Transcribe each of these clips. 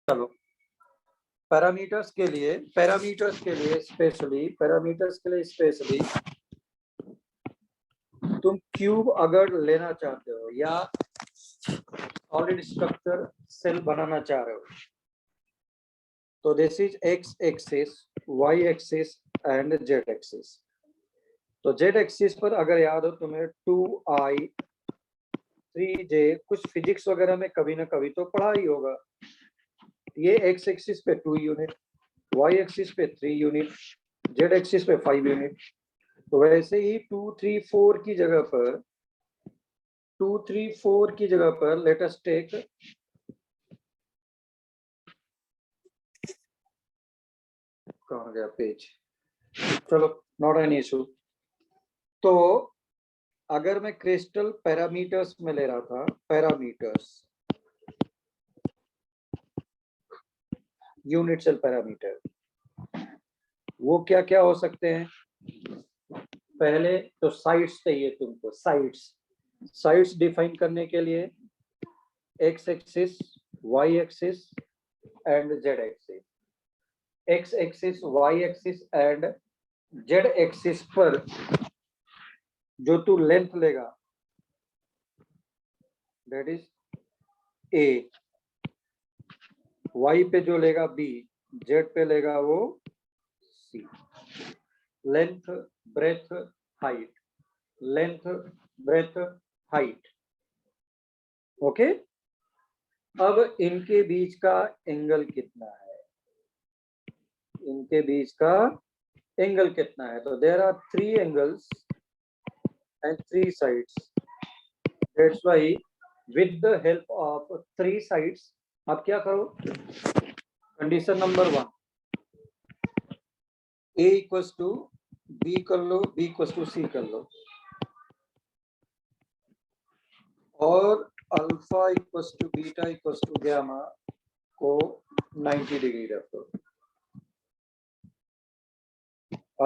चलो पैरामीटर्स के लिए स्पेशली तुम क्यूब अगर लेना चाहते हो या सॉलिड स्ट्रक्चर सेल बनाना चाह रहे हो तो this is X axis, Y axis and Z axis. तो जेड एक्सिस पर अगर याद हो तुम्हें 2i 3j कुछ फिजिक्स वगैरह में कभी ना कभी तो पढ़ा ही होगा। ये एक्स एक्सिस पे 2 यूनिट, वाई एक्सिस पे 3 यूनिट, जेड एक्सिस पे 5 यूनिट। तो वैसे ही 2 3 4 की जगह पर लेट अस टेक कहाँ गया पेज, चलो नॉट एन इशू। तो अगर मैं क्रिस्टल पैरामीटर्स में ले रहा था, पैरामीटर्स यूनिट सेल पैरामीटर, वो क्या क्या हो सकते हैं? पहले तो साइड्स चाहिए तुमको, साइड्स डिफाइन करने के लिए X axis, Y axis and Z axis. X axis, Y axis and Z axis पर जो तू लेंथ लेगा दैट इज ए, वाई पे जो लेगा बी, जेड पे लेगा वो C. Length breadth height, length breadth height, okay. अब इनके बीच का एंगल कितना है, इनके बीच का एंगल कितना है? तो there are 3 angles and 3 sides. That's why with the help of 3 sides आप क्या करो, condition number 1 a equals to b कर लो, b इक्वल्स टू c कर लो, और alpha equals to beta equals to gamma को 90 डिग्री रखो।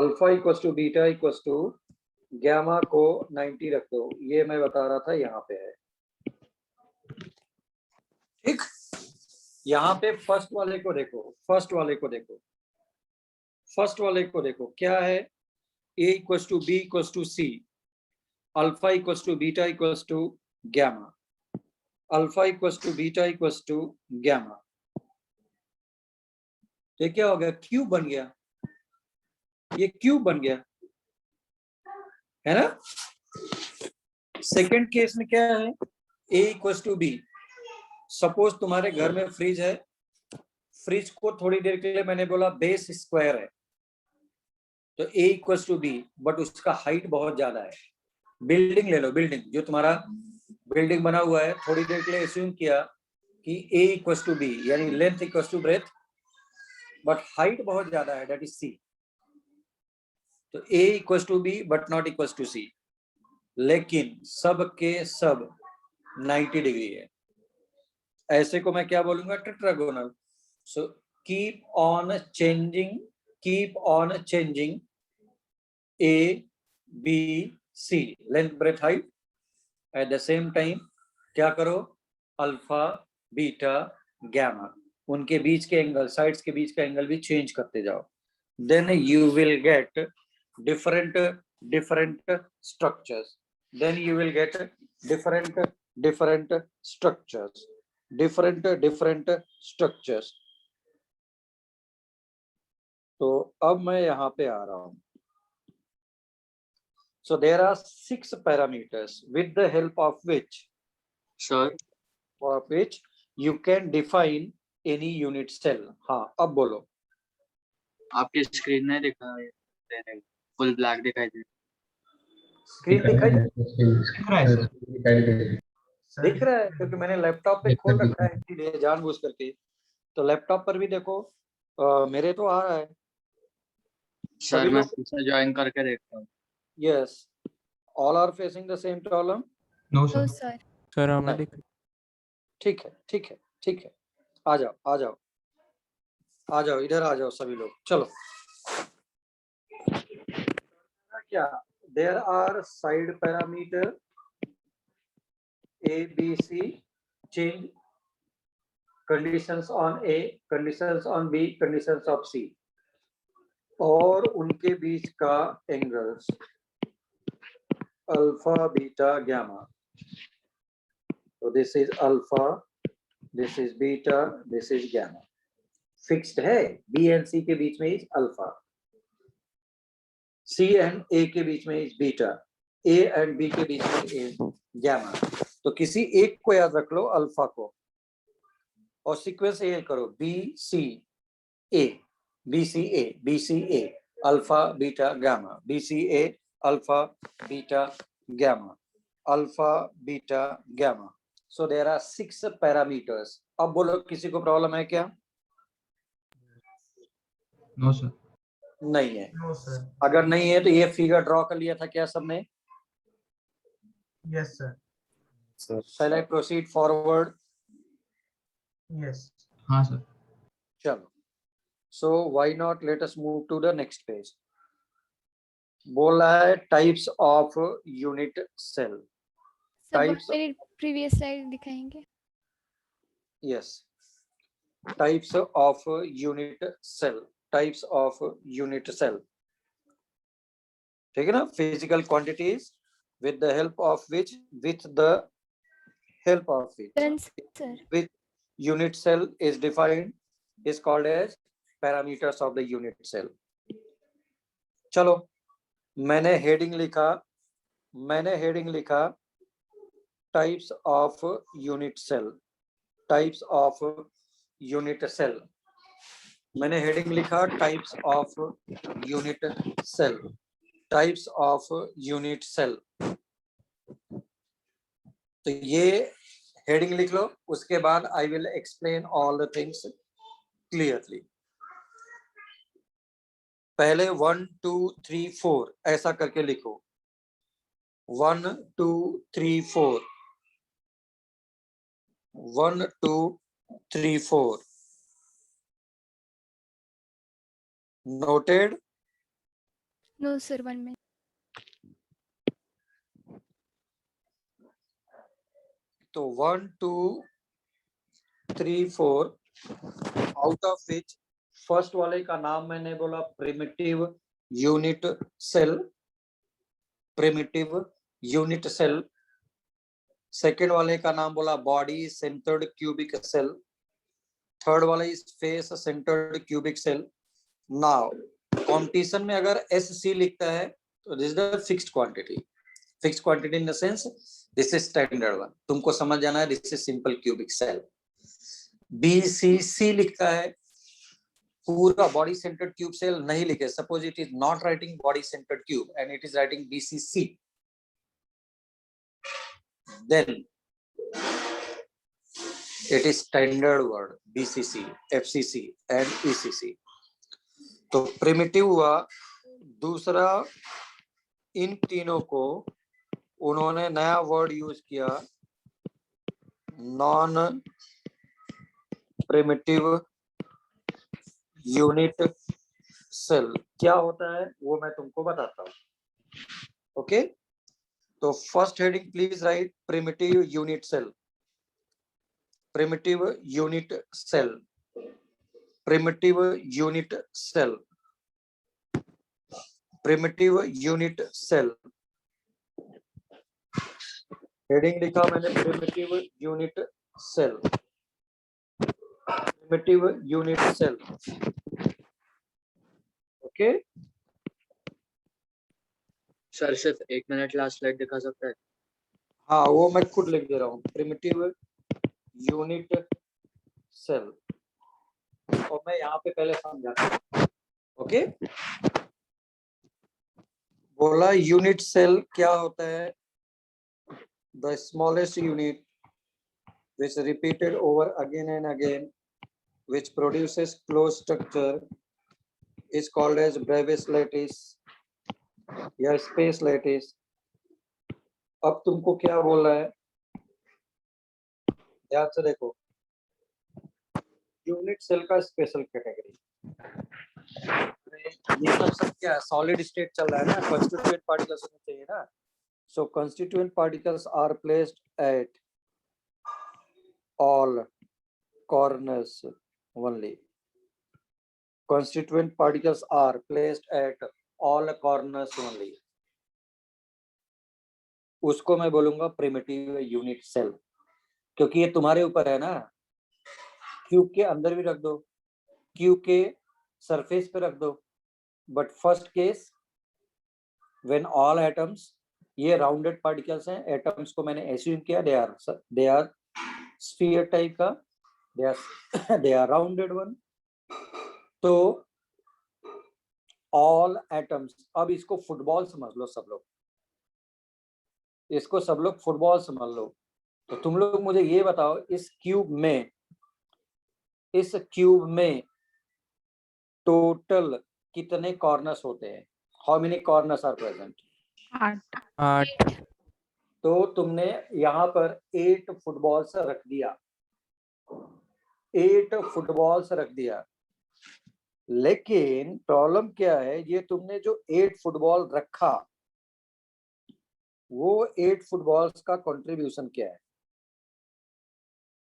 Alpha equals to beta equals to gamma को 90 रख दो। ये मैं बता रहा था, यहाँ पे है, ठीक। यहाँ पे फर्स्ट वाले को देखो, क्या है? a equals to b equals to c, alpha equals to beta equals to gamma, alpha equals to beta equals to gamma. ये क्या हो गया? क्यूब बन गया, ये क्यूब बन गया, है ना। सेकंड केस में क्या है? a equals to b। Suppose तुम्हारे घर में फ्रिज है, फ्रिज को थोड़ी देर के लिए मैंने बोला बेस स्क्वायर है, तो a equals to b, but उसका हाइट बहुत ज्यादा है। बिल्डिंग ले लो, बिल्डिंग जो तुम्हारा बिल्डिंग बना हुआ है, थोड़ी देर के लिए एज्यूम किया कि a इक्वल्स टू b, यानी length equals to breadth, but height बहुत ज्यादा है, दैट इज c। तो a equals to b but not equals to c, लेकिन सब के सब 90 डिग्री है। ऐसे को मैं क्या बोलूंगा? Tetragonal. So keep on changing a b c, length breadth height. At the same time क्या करो? अल्फा बीटा गामा, उनके बीच के एंगल, साइड्स के बीच का एंगल भी चेंज करते जाओ। Then you will get different structures, then you will get different structures. तो अब मैं यहाँ पे आ रहा हूँ। So there are 6 parameters with the help of which you can define any unit cell. हाँ, अब बोलो। आपकी स्क्रीन नहीं दिखा, फुल ब्लैक दिखाई दे। स्क्रीन दिख रहा है क्योंकि मैंने लैपटॉप पे खोल रखा है इसलिए जानबूझ करके। तो लैपटॉप पर भी देखो, मेरे तो आ रहा है। सर मैं ज्वाइन करके देखता हूँ। Yes, all are facing the same problem? No sir. Sir हमें दिख। ठीक है। आ जाओ इधर आ जाओ सभी लोग। चलो क्या, there are side parameter A B C, change conditions on A, conditions on B, conditions of C, और उनके बीच का angles alpha beta gamma. So this is alpha, this is beta, this is gamma. Fixed है. B and C के बीच में is alpha, C and A के बीच में is beta, A and B के बीच में इज गैमा. तो किसी एक को याद रख लो, अल्फा को, और सीक्वेंस ये करो B C A, B C A, B C A, alpha beta gamma, B C A, alpha beta gamma, alpha beta gamma. So there are 6 parameters. अब बोलो किसी को प्रॉब्लम है क्या? No sir. नहीं है. No, sir. अगर नहीं है तो ये फिगर ड्रॉ कर लिया था क्या सबने? Yes, sir. Shall I proceed forward? Yes. हाँ सर. चलो. So why not let us move to the next page. बोला है types of unit cell. सब Types- मेरी प्रीवियस स्लाइड दिखाएंगे. Yes. Types of unit cell. Types of unit cell. ठीक है ना? Physical quantities with the help of which sir with unit cell is defined is called as parameters of the unit cell. चलो, मैंने heading लिखा types of unit cell. Types of unit cell. मैंने heading लिखा types of unit cell. Types of unit cell. तो ये heading लिख लो, उसके बाद I will explain all the things clearly. पहले 1 2 3 4 ऐसा करके लिखो. 1 2 3 4 1 2 3 4. Noted? No sir 1 minute. तो 1 2 3 4 आउट ऑफ विच फर्स्ट वाले का नाम मैंने बोला primitive unit cell. Primitive unit cell. Second वाले का नाम बोला body centred cubic cell. Third वाला is face centred cubic cell. Now competition में अगर SC लिखता है तो this is the fixed quantity. Fixed quantity in the sense this is standard one. तुमको समझ जाना है this is simple cubic cell. BCC लिखता है पूरा बॉडी सेंटर्ड क्यूब सेल नहीं लिखे. Suppose it is not writing body centred cube and it is writing BCC, then it is standard word BCC, FCC and ECC. तो primitive हुआ. दूसरा, इन तीनों को उन्होंने नया वर्ड यूज किया, नॉन प्रिमिटिव यूनिट सेल. क्या होता है वो मैं तुमको बताता हूँ. ओके तो first heading please write primitive unit cell. Primitive unit cell. Primitive unit cell. Primitive unit cell. Heading लिखा मैंने primitive unit cell. Primitive unit cell. Okay sir सिर्फ 1 मिनट लास्ट स्लाइड दिखा सकता है. हाँ वो मैं खुद लिख दे रहा हूँ. Primitive unit cell. और मैं यहाँ पे पहले समझाता हूँ. ओके बोला यूनिट सेल क्या होता है. The smallest unit which repeated over again and again which produces closed structure is called as Bravais lattice या space lattice. अब तुमको क्या बोल रहा है ध्यान से देखो. यूनिट सेल का स्पेशल कैटेगरी. ये सब क्या है, सॉलिड स्टेट चल रहा है ना, कंस्टिट्यूएंट पार्टिकल्स होने चाहिए ना. So constituent particles are placed at all corners only. Constituent particles are placed at all corners only. उसको मैं बोलूंगा प्रिमिटिव यूनिट सेल, क्योंकि ये तुम्हारे ऊपर है ना। क्यूब के अंदर भी रख दो, क्यूब के सरफेस पे रख दो, but first case when all atoms, ये राउंडेड पार्टिकल्स हैं, एटम्स को मैंने एज्यूम किया दे आर स्फीयर टाइप का, दे आर राउंडेड वन। तो ऑल एटम्स, अब इसको फुटबॉल समझ लो सब लोग, इसको सब लोग फुटबॉल समझ लो। तो तुम लोग मुझे ये बताओ, इस क्यूब में टोटल कितने कॉर्नर्स होते हैं? How many corners are present? 8। तो तुमने यहाँ पर 8 फुटबॉल्स रख दिया, 8 फुटबॉल्स रख दिया। लेकिन प्रॉब्लम क्या है, ये तुमने जो 8 फुटबॉल रखा, वो 8 फुटबॉल्स का कंट्रीब्यूशन क्या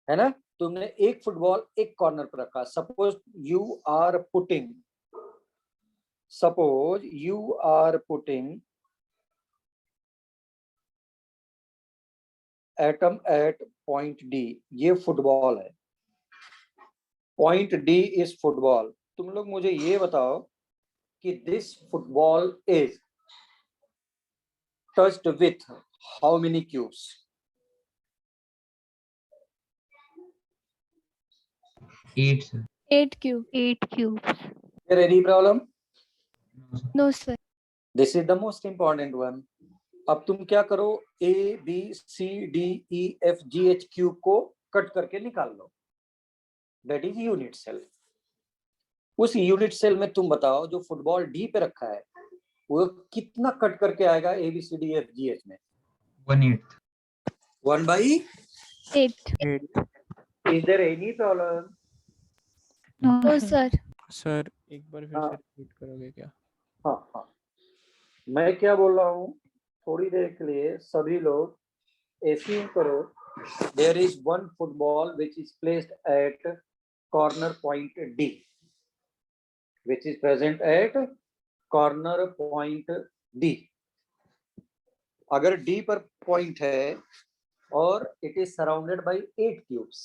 है ना? तुमने एक फुटबॉल एक कॉर्नर पर रखा। Suppose you are putting atom at point D, ये फुटबॉल है, पॉइंट डी इज फुटबॉल। तुम लोग मुझे ये बताओ कि this football is touched with how many cubes? 8 sir. 8 cube. 8 cubes. Is there any problem? No, sir. This is the most important one. अब तुम क्या करो, A B C D E F G H cube को cut करके निकाल लो, that is unit cell. उस unit cell में तुम बताओ जो फुटबॉल डी पे रखा है वो कितना कट करके आएगा A B C D E F G H में? 1/8. 8. 8। Is there any problem? No, sir. Sir एक बार फिर हाँ। से रिपीट करोगे क्या? हाँ, मैं क्या बोल रहा हूँ, थोड़ी देर के लिए सभी लोग एज्यूम करो, there is one football which is placed at corner point D, which is present at corner point D. अगर D पर पॉइंट है और it is surrounded by 8 cubes,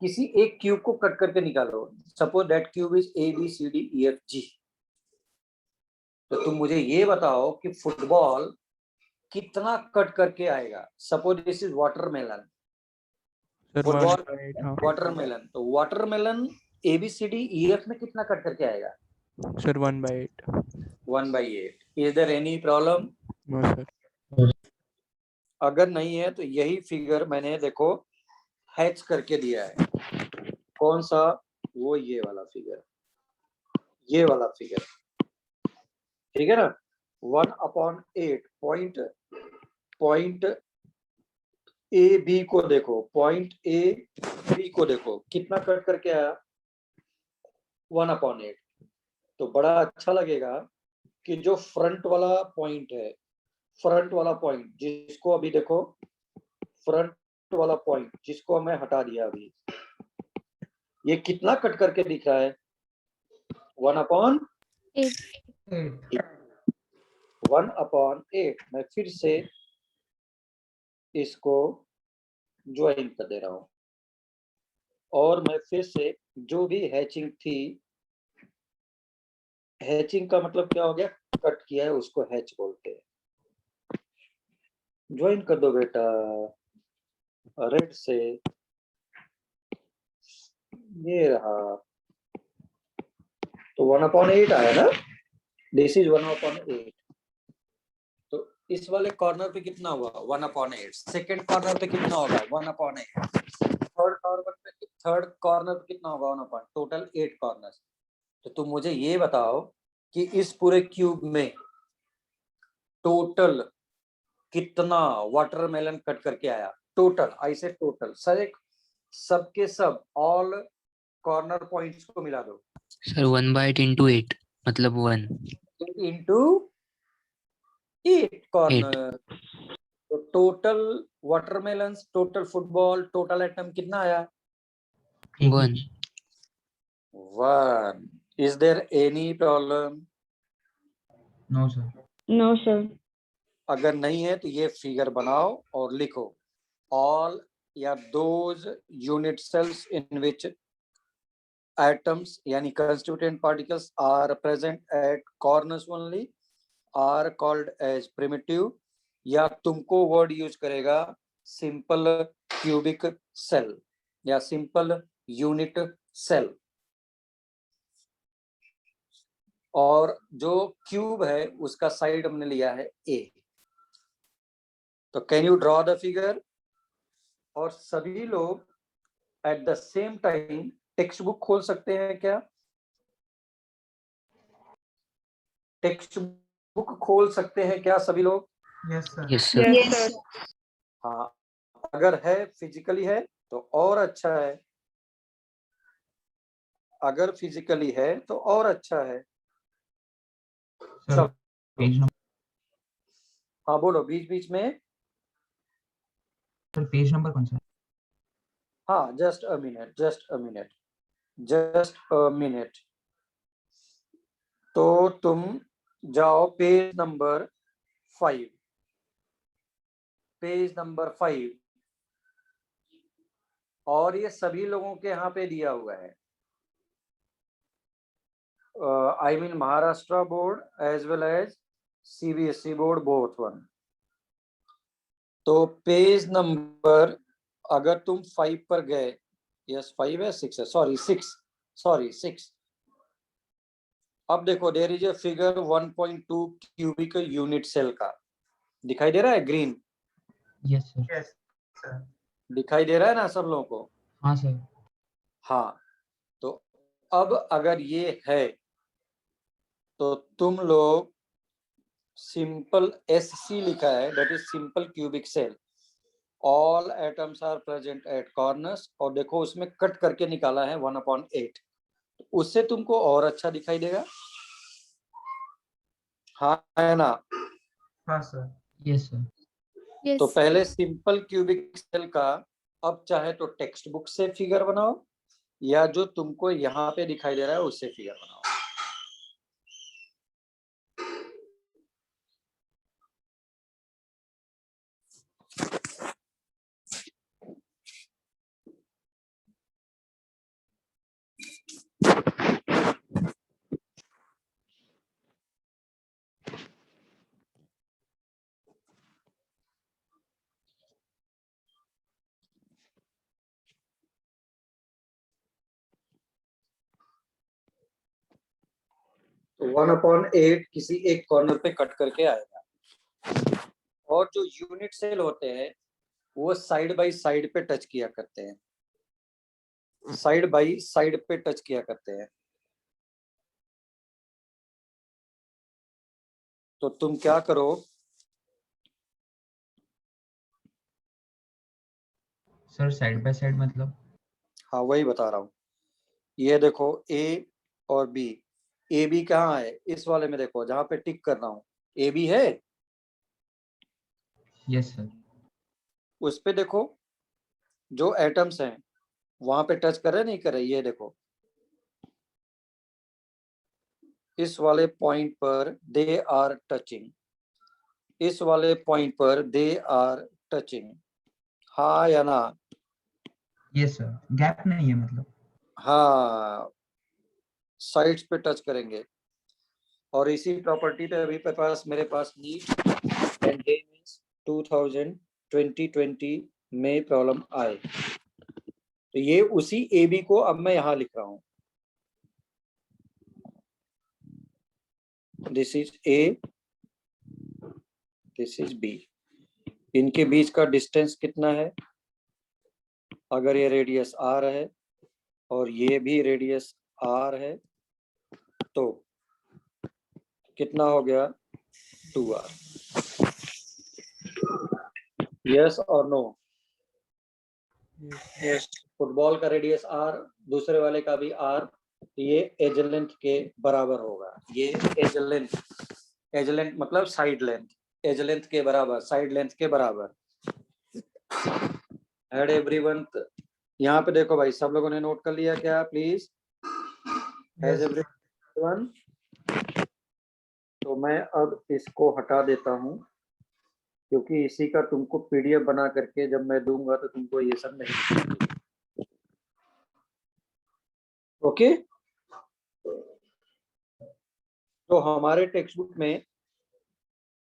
किसी एक क्यूब को कट करके निकालो। Suppose that cube is A B C D E F G। तो तुम मुझे ये बताओ कि फुटबॉल कितना कट करके आएगा। Suppose this is watermelon, sir football 1/8। हाँ वाटरमेलन, तो watermelon A B C D E F में कितना कट करके आएगा? Sir 1/8। 1/8। Is there any problem? No sir. अगर नहीं है तो यही फिगर मैंने देखो हैच करके दिया है। कौन सा? वो ये वाला फिगर, ये वाला फिगर, ठीक है ना? 1/8 पॉइंट ए बी को देखो, पॉइंट ए बी को देखो कितना कट करके आया? 1/8। तो बड़ा अच्छा लगेगा कि जो फ्रंट वाला पॉइंट है, फ्रंट वाला पॉइंट जिसको अभी देखो, फ्रंट वाला पॉइंट जिसको मैं हटा दिया अभी, ये कितना कट करके दिख रहा है? 8. 1/8। मैं फिर से इसको ज्वाइन कर दे रहा हूं और मैं फिर से जो भी हैचिंग थी, हैचिंग का मतलब क्या हो गया? कट किया है, उसको हैच बोलते हैं। ज्वाइन कर दो बेटा रेड से, ये रहा। तो 1/8 आया ना, दिस इज 1/8। तो इस वाले कॉर्नर पे कितना हुआ? 1/8। सेकेंड कॉर्नर पे कितना होगा? 1/8। थर्ड कॉर्नर पे कितना होगा? 1/8। Total 8 corners. तो तुम मुझे ये बताओ कि इस पूरे क्यूब में टोटल कितना वाटरमेलन कट करके आया? टोटल, आई से टोटल, सबके सब ऑल कॉर्नर पॉइंट्स को मिला दो। सर 1/8 into 8 मतलब 1 into 8 कॉर्नर। तो total watermelon, total football, total atom कितना आया? 1. 1. Is there any problem? No, sir. No, sir. अगर नहीं है तो ये फिगर बनाओ और लिखो all या those unit cells in which atoms यानी constituent particles are present at corners only are called as primitive, या तुमको वर्ड यूज करेगा सिंपल क्यूबिक सेल या सिंपल यूनिट सेल। और जो क्यूब है उसका साइड हमने लिया है ए। तो can you draw the figure? और सभी लोग at the same time text book खोल सकते हैं क्या? टेक्स्ट बुक खोल सकते हैं क्या सभी लोग? Yes, sir. Yes, sir. Yes, sir. हाँ, अगर है फिजिकली है तो और अच्छा है, अगर फिजिकली है तो और अच्छा है। Sir, चलो, page number. हाँ बोलो बीच बीच में। Sir, page number कौन सा है? हाँ, जस्ट अ मिनट। तो तुम जाओ पेज नंबर 5। और ये सभी लोगों के यहाँ पे दिया हुआ है, I mean Maharashtra board as well as CBSE board, both one. तो पेज नंबर अगर तुम 5 पर गए, यस 5 है 6 है, सॉरी 6। अब देखो there is a figure 1.2 cubic unit cell का, दिखाई दे रहा है green? Yes, sir. Yes, sir. दिखाई दे रहा है ना सब लोगों को? हाँ sir. हाँ, तो अब अगर ये है तो तुम लोग सिंपल SC लिखा है, that is simple cubic cell, all atoms are present at corners, और देखो उसमें कट करके निकाला है 1/8, उससे तुमको और अच्छा दिखाई देगा। हाँ है ना? हाँ sir. Yes, sir. Yes. तो पहले सिंपल क्यूबिक सेल का, अब चाहे तो टेक्स्ट बुक से फिगर बनाओ या जो तुमको यहाँ पे दिखाई दे रहा है उससे फिगर बनाओ। तो 1/8 किसी एक कॉर्नर पे कट करके आएगा। और जो यूनिट सेल होते हैं वो साइड बाय साइड पे टच किया करते हैं, साइड बाय साइड पे टच किया करते हैं। तो तुम क्या करो, Sir, side by side मतलब? हाँ वही बता रहा हूँ। ये देखो A और B, ए बी कहाँ है? इस वाले में देखो जहां पे टिक कर रहा हूँ, ए बी है? Yes, sir. उस पे देखो जो एटम्स हैं वहां पे टच कर रहे नहीं कर रहे, ये देखो इस वाले पॉइंट पर दे आर टचिंग, इस वाले पॉइंट पर दे आर टचिंग, हाँ या ना? Yes, sir. Gap नहीं है मतलब? हाँ, साइड्स पे टच करेंगे। और इसी प्रॉपर्टी पे अभी मेरे पास नीट एंड डे मींस 2020 में प्रॉब्लम आए। तो ये उसी ए बी को अब मैं यहाँ लिख रहा हूँ, this is A, this is B. इनके बीच का डिस्टेंस कितना है? अगर ये रेडियस आर है और ये भी रेडियस आर है तो कितना हो गया? 2r। यस और नो? Yes. फुटबॉल का रेडियस आर, दूसरे वाले का भी आर, ये एज लेंथ के बराबर होगा। ये एज लेंथ मतलब साइड लेंथ, एज लेंथ के बराबर, साइड लेंथ के बराबर। हैड एवरीवन यहाँ पे देखो भाई, सब लोगों ने नोट कर लिया क्या? Please, has everyone? तो मैं अब इसको हटा देता हूँ, क्योंकि इसी का तुमको पीडीएफ बना करके जब मैं दूंगा तो तुमको ये सब नहीं मिलेगा। ओके, तो हमारे टेक्स्ट बुक में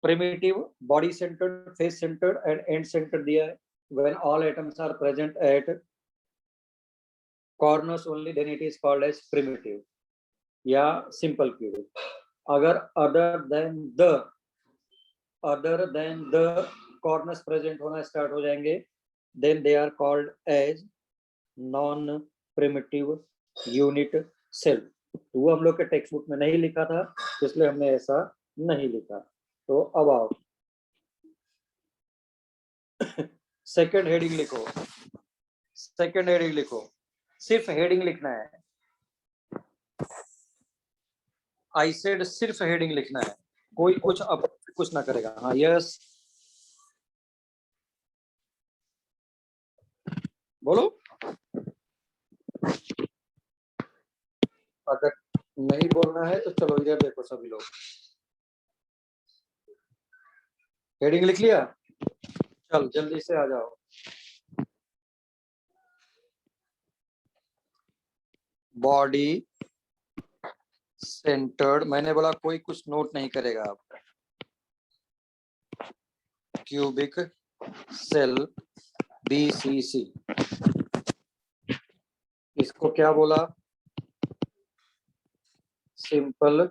primitive, body centred, face centred and end centred दिया है। When all atoms are present at corners only, then it is called as primitive या सिंपल क्यूबिक। अगर other than the corners present होना start हो जाएंगे, then they are called as non primitive unit cell. वो हम लोग के text book में नहीं लिखा था, इसलिए हमने ऐसा नहीं लिखा। तो अब आओ, सेकंड हेडिंग लिखो, सेकंड हेडिंग लिखो, सिर्फ हेडिंग लिखना है। आई सेड सिर्फ हेडिंग लिखना है, कोई कुछ अब कुछ ना करेगा। हाँ, यस बोलो। अगर नहीं बोलना है तो चलो इधर देखो सभी लोग, हेडिंग लिख लिया? चल जल्दी से आ जाओ। बॉडी सेंटर्ड, मैंने बोला कोई कुछ नोट नहीं करेगा आप। क्यूबिक सेल BCC, इसको क्या बोला? Simple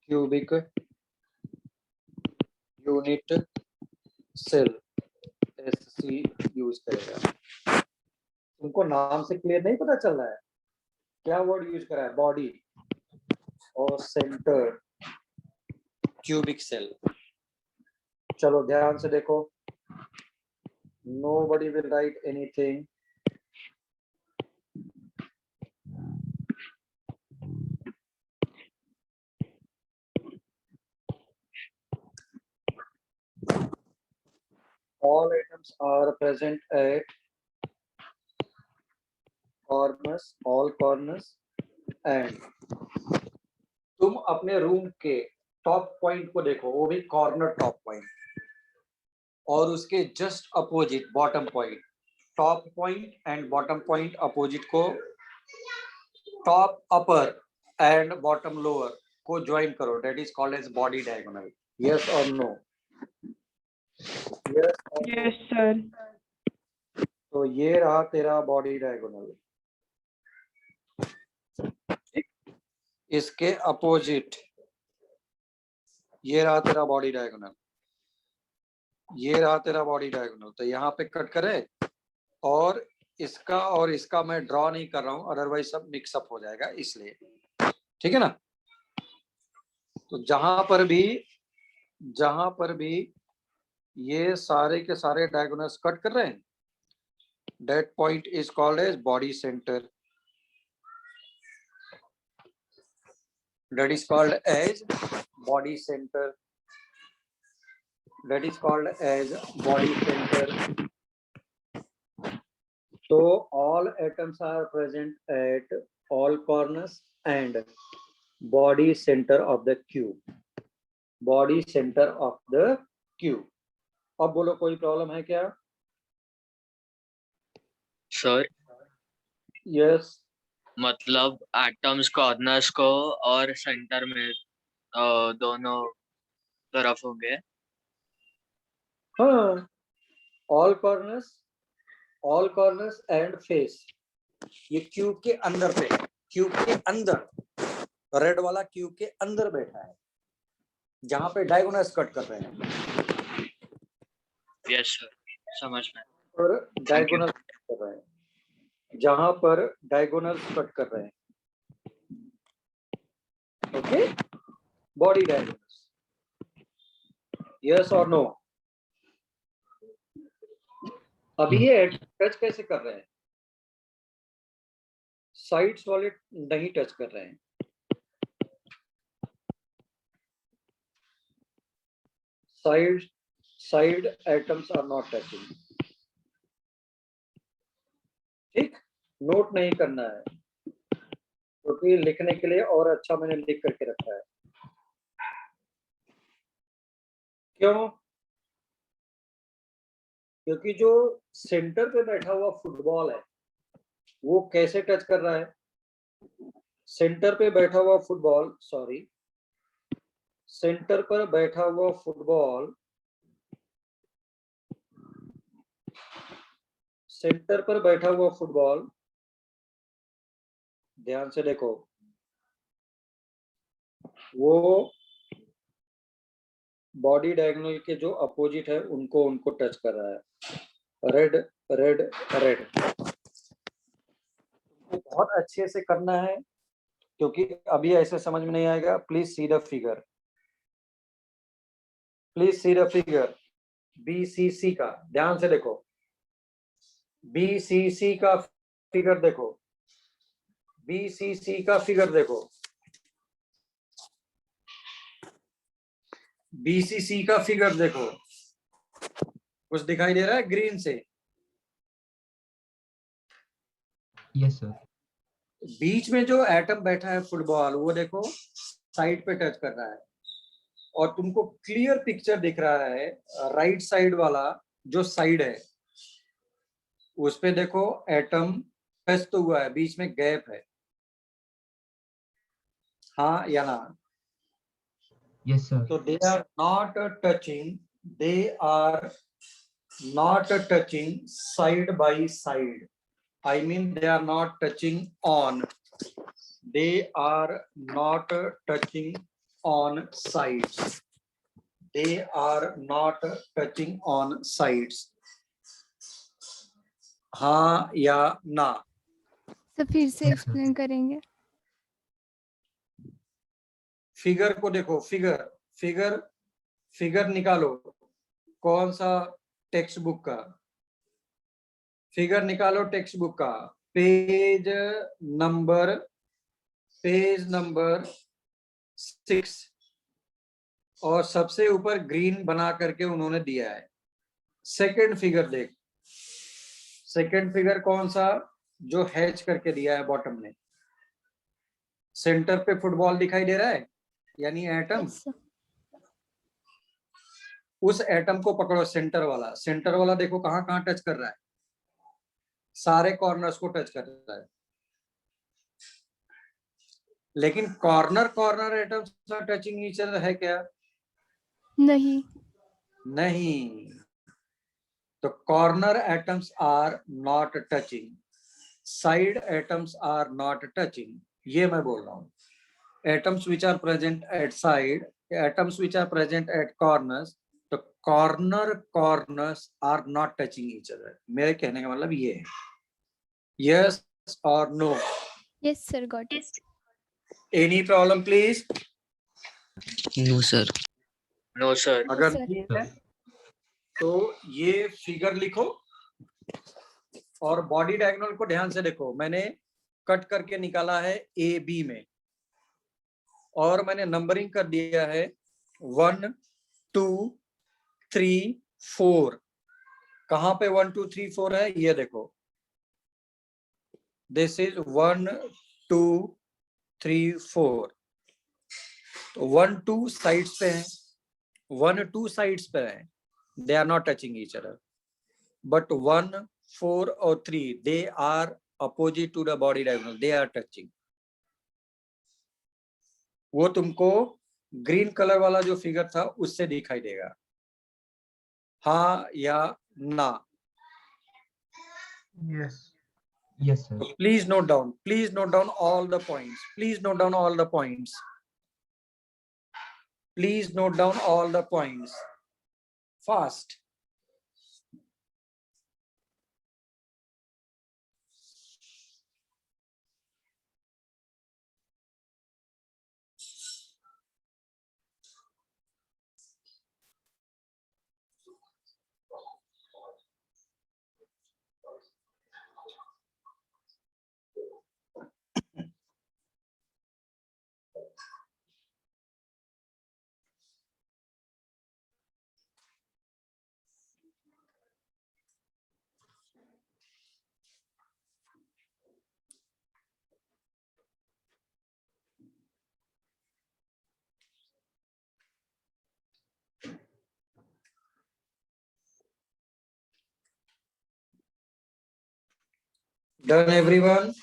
cubic unit cell, SC use करेगा। तुमको नाम से क्लियर नहीं पता चल रहा है क्या वर्ड यूज करा है? बॉडी और सेंटर क्यूबिक सेल। चलो ध्यान से देखो, nobody will write anything. All atoms are present at corners, all corners, and तुम अपने रूम के टॉप पॉइंट को देखो, वो भी कॉर्नर टॉप पॉइंट, और उसके just opposite bottom point. Top point and bottom point opposite को top upper and bottom lower को ज्वाइन करो, that is called as body diagonal. Yes और नो? Yes sir. तो ये रहा तेरा बॉडी डायगोनल, इसके अपोजिट ये रहा तेरा बॉडी डायगोनल, ये रहा तेरा बॉडी डायगोनल। तो यहाँ पे कट करे, और इसका मैं ड्रॉ नहीं कर रहा हूं, अदरवाइज सब मिक्सअप हो जाएगा, इसलिए। ठीक है ना? तो जहां पर भी ये सारे के सारे डायगोनल्स कट कर रहे हैं, that point is called as body centre, that is called as body center, that is called as body center. So all atoms are present at all corners and body center of the cube, body center of the cube. अब बोलो कोई problem है क्या? Sir yes, मतलब atoms corners को और centre में दोनों तरफ होंगे। हाँ, all corners and face, ये क्यूब के अंदर पे, क्यूब के अंदर, रेड वाला क्यूब के अंदर बैठा है, जहां पे डायगोनल्स कट कर रहे हैं। यस सर, समझ में। और डायगोनल कट कर रहे हैं, जहां पर डायगोनल्स कट कर रहे हैं। Okay, body diagonals. यस और नो? अभी ये टच कैसे कर रहे हैं? साइड्स वाले नहीं टच कर रहे हैं, side atoms are not touching. ठीक, नोट नहीं करना है क्योंकि लिखने के लिए और अच्छा मैंने लिख करके रखा है। क्यों? क्योंकि जो सेंटर पे बैठा हुआ फुटबॉल है वो कैसे टच कर रहा है? सेंटर पे बैठा हुआ फुटबॉल, सॉरी, सेंटर पर बैठा हुआ फुटबॉल, सेंटर पर बैठा हुआ फुटबॉल, ध्यान से देखो, वो बॉडी डायगोनल के जो अपोजिट है उनको टच कर रहा है। रेड रेड रेड, बहुत अच्छे से करना है क्योंकि अभी ऐसे समझ में नहीं आएगा। Please see the figure, please see the figure. BCC का ध्यान से देखो, बीसीसी का फिगर देखो, बीसीसी का फिगर देखो, बीसीसी का फिगर देखो। कुछ दिखाई दे रहा है ग्रीन से? Yes sir. बीच में जो एटम बैठा है फुटबॉल वो देखो साइड पे टच कर रहा है और तुमको क्लियर पिक्चर दिख रहा है। राइट साइड वाला जो साइड है उस पे देखो एटम टच तो हुआ है, बीच में गैप है, हाँ या ना? Yes sir. तो they are not touching, they are not touching side by side. I mean they are not touching on. They are not touching on sides. They are not touching on sides. हाँ या ना? Sir फिर से explain करेंगे? Figure को देखो, figure figure figure निकालो। कौन सा? टेक्स्ट बुक का फिगर निकालो, टेक्स्ट बुक का पेज नंबर 6 और सबसे ऊपर ग्रीन बना करके उन्होंने दिया है। सेकंड फिगर देख, सेकंड फिगर कौन सा? जो हैच करके दिया है बॉटम में। सेंटर पे फुटबॉल दिखाई दे रहा है यानी एटम। Yes sir. उस एटम को पकड़ो, सेंटर वाला, सेंटर वाला देखो कहाँ कहाँ टच कर रहा है, सारे कॉर्नर्स को टच कर रहा है। लेकिन corner corner atoms are touching each other है क्या? नहीं। नहीं। तो corner atoms are not touching, side atoms are not touching, ये मैं बोल रहा हूँ। Atoms which are present at side, atoms which are present at corners, तो corner corners are not touching each other. मेरे कहने का मतलब ये है। यस और no? Yes sir, got it. Any problem please? No, sir. No sir. अगर sir. नहीं है तो ये फिगर लिखो और बॉडी डायगोनल को ध्यान से देखो। मैंने कट करके निकाला है ए बी में और मैंने नंबरिंग कर दिया है 1 2 3 4। कहां पे 1 2 3 4 है ये देखो, दिस इज 1 2 3 4। तो 1 2 साइड्स पे है, 1 2 साइड्स पे है, they are not touching each other. But 1 4 और 3 they are opposite to the body diagonal, they are touching. वो तुमको ग्रीन कलर वाला जो फिगर था उससे दिखाई देगा, हाँ या ना? Yes. Yes sir. Please note down, please note down all the points, please note down all the points, please note down all the points fast. Done everyone?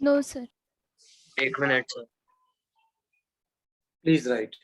No, sir. 1 minute sir. Please write.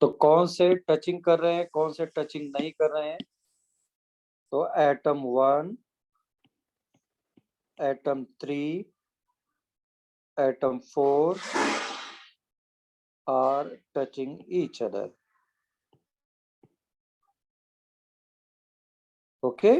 तो कौन से touching कर रहे हैं, कौन से touching नहीं कर रहे हैं? तो atom 1, atom 3, atom 4 are touching each other. Okay?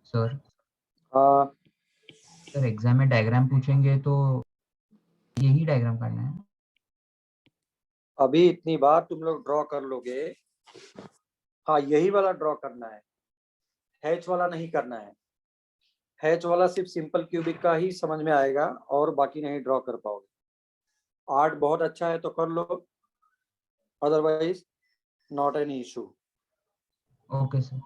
Sir हाँ, सर एग्जाम में डायग्राम पूछेंगे तो यही डायग्राम करना है? अभी इतनी बार तुम लोग ड्रॉ कर लोगे। हाँ, यही वाला ड्रॉ करना है, हैच वाला नहीं करना है। हैच वाला सिर्फ सिंपल क्यूबिक का ही समझ में आएगा और बाकी नहीं ड्रॉ कर पाओगे। आर्ट बहुत अच्छा है तो कर लो, otherwise not any issue. Okay sir.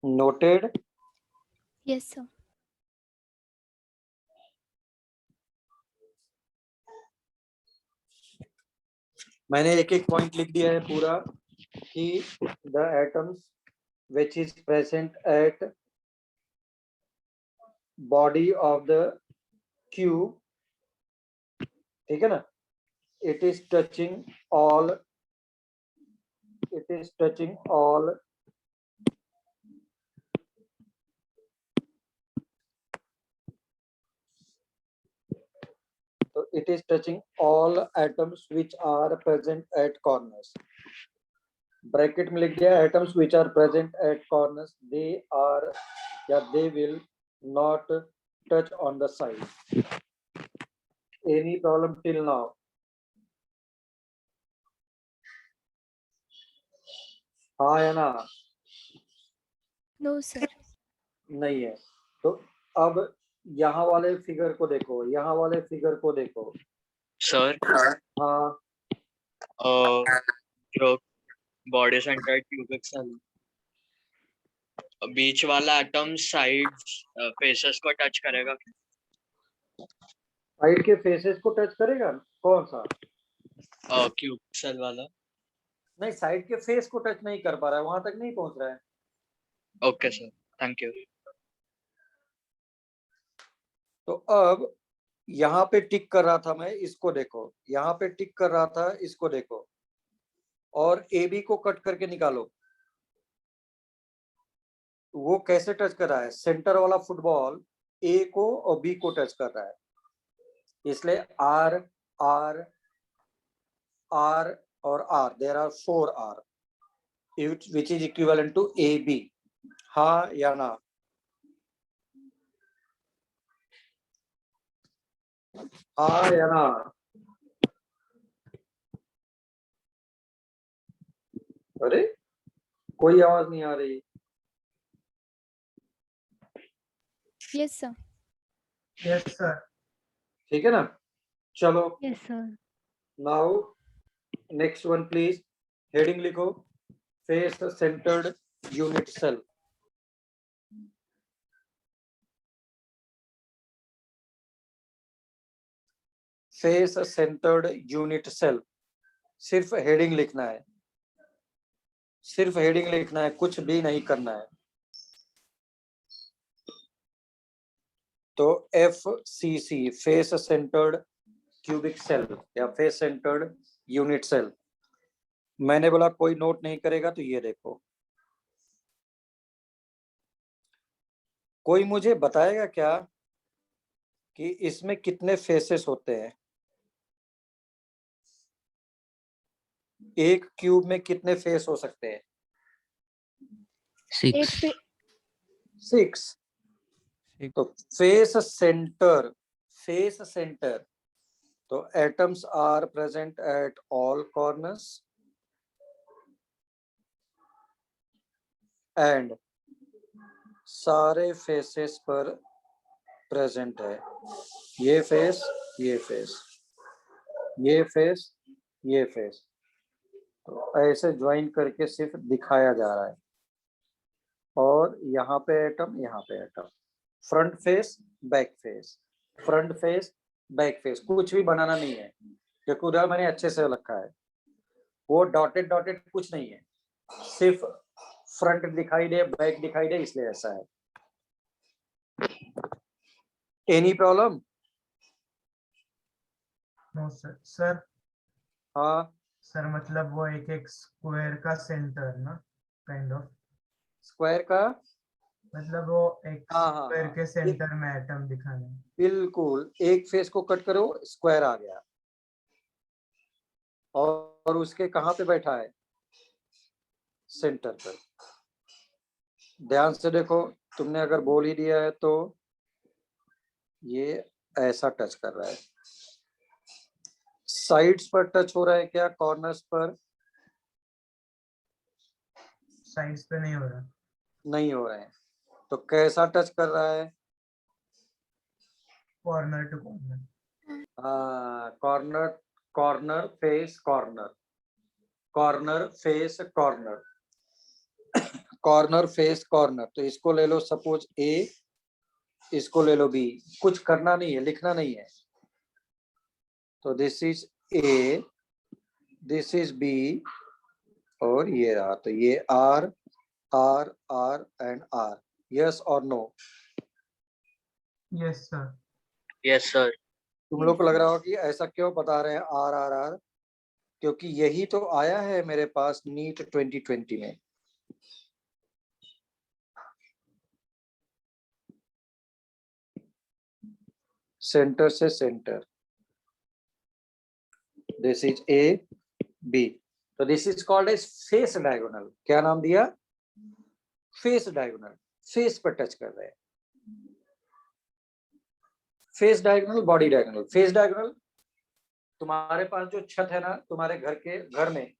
Noted? Yes, sir. मैंने एक एक पॉइंट लिख दिया है पूरा कि the atoms which is present at body of the cube, ठीक है ना? It is touching all, it is touching all so it is touching all atoms which are present at corners. Bracket में लिख दिया atoms which are present at corners, they are या they will not touch on the side. Any problem till now? हाँ या ना? No, sir. नहीं है। तो अब यहाँ वाले फिगर को देखो, यहाँ वाले फिगर को देखो। सर हाँ, जो बॉडी सेंटर्ड क्यूबिक सेल, बीच वाला एटम साइड्स फेसेस को टच करेगा? साइड के फेसेस को टच करेगा? कौन सा? क्यूबिक सेल वाला? नहीं, साइड के फेस को टच नहीं कर पा रहा है, वहां तक नहीं पहुंच रहा है। Okay sir, thank you. तो अब यहाँ पे टिक कर रहा था मैं, इसको देखो, यहाँ पे टिक कर रहा था, इसको देखो, और ए बी को कट करके निकालो। वो कैसे टच कर रहा है? सेंटर वाला फुटबॉल ए को और बी को टच कर रहा है, इसलिए आर आर आर और R, there are 4 R which is equivalent to AB. हाँ या ना? हाँ या ना? अरे कोई आवाज नहीं आ रही। Yes, sir. Yes sir. ठीक है ना? चलो Yes, sir. Now next one please. Heading लिखो, face centred unit cell. Face centred unit cell, सिर्फ हेडिंग लिखना है, सिर्फ हेडिंग लिखना है, कुछ भी नहीं करना है। तो FCC face centred cubic cell या फेस सेंटर्ड यूनिट सेल। मैंने बोला कोई नोट नहीं करेगा तो ये देखो, कोई मुझे बताएगा क्या कि इसमें कितने फेसेस होते हैं? एक क्यूब में कितने फेस हो सकते हैं? 8 6. 6। तो फेस सेंटर, तो atoms are present at all corners and सारे फेसेस पर प्रेजेंट है। ये फेस, ये फेस, ये फेस, ये फेस, तो ऐसे ज्वाइन करके सिर्फ दिखाया जा रहा है। और यहाँ पे एटम, यहाँ पे atom, front face, back face, front face, back face, कुछ भी बनाना नहीं है क्योंकि उधर मैंने अच्छे से रखा है। वो डॉटेड डॉटेड कुछ नहीं है, सिर्फ फ्रंट दिखाई दे, बैक दिखाई दे, इसलिए ऐसा है। Any problem? No sir. Sir हाँ, सर मतलब वो एक एक स्क्वायर का सेंटर ना, काइंड ऑफ, स्क्वायर का, मतलब वो एक हाँ हाँ स्क्वायर हाँ, के सेंटर में एटम दिखाने। बिल्कुल। एक फेस को कट करो, स्क्वायर आ गया। और उसके कहाँ पे बैठा है? सेंटर पर। ध्यान से देखो, तुमने अगर बोल ही दिया है तो ये ऐसा टच कर रहा है। साइड्स पर टच हो रहा है क्या? कॉर्नर्स पर साइड्स पे नहीं हो रहा। नहीं हो रहे हैं, तो कैसा टच कर रहा है? Corner to corner. हाँ, corner, corner face corner, corner face corner, corner face corner. तो इसको ले लो सपोज ए, इसको ले लो बी। कुछ करना नहीं है, लिखना नहीं है। तो this is A, this is B, और ये रहा। तो ये R, R, R and R. Yes और no? Yes sir. Yes sir. तुम लोग को लग रहा हो कि ऐसा क्यों बता रहे हैं आर आर आर? क्योंकि यही तो आया है मेरे पास नीट 2020 में। सेंटर से centre, this is A B. तो this is called as face diagonal. क्या नाम दिया? Face diagonal. फेस पर टच कर रहे हैं। Face diagonal, body diagonal. Face diagonal, तुम्हारे पास जो छत है ना, तुम्हारे घर में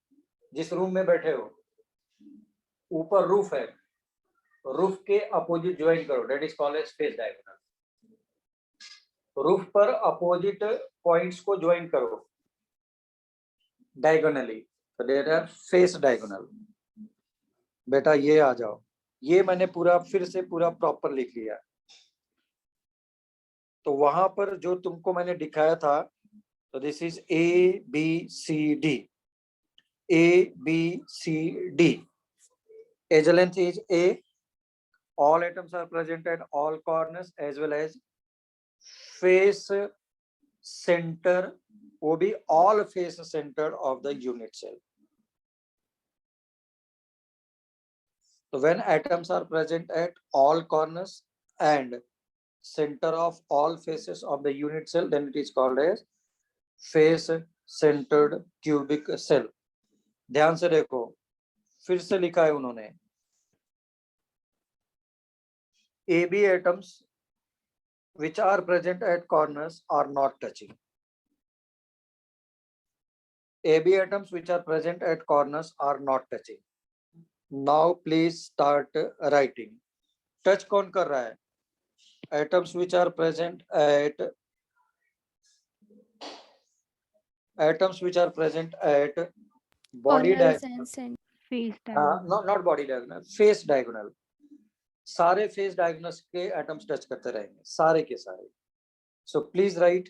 जिस रूम में बैठे हो, ऊपर रूफ है, रूफ के अपोजिट ज्वाइन करो, that is called as face diagonal. Roof पर अपोजिट पॉइंट्स को ज्वाइन करो डायगोनली, तो दैट आर फेस डायगोनल। बेटा ये आ जाओ, ये मैंने पूरा फिर से पूरा प्रॉपर लिख लिया। तो वहां पर जो तुमको मैंने दिखाया था, तो this is A B C D, A B C D. edge length is a, all atoms are present at all corners as well as face center, वो भी all face center of the unit cell. So when atoms are present at all corners and center of all faces of the unit cell, then it is called as face centered cubic cell. ध्यान से देखो, फिर से लिखा है उन्होंने, AB atoms which are present at corners are not touching. AB atoms which are present at corners are not touching. Now please start writing. Touch कौन कर रहा है? Atoms which are present at body corners diagonal. and center. Face diagonal. Not body diagonal, face diagonal. सारे face diagonals के atoms touch करते रहेंगे, सारे के सारे। So please right,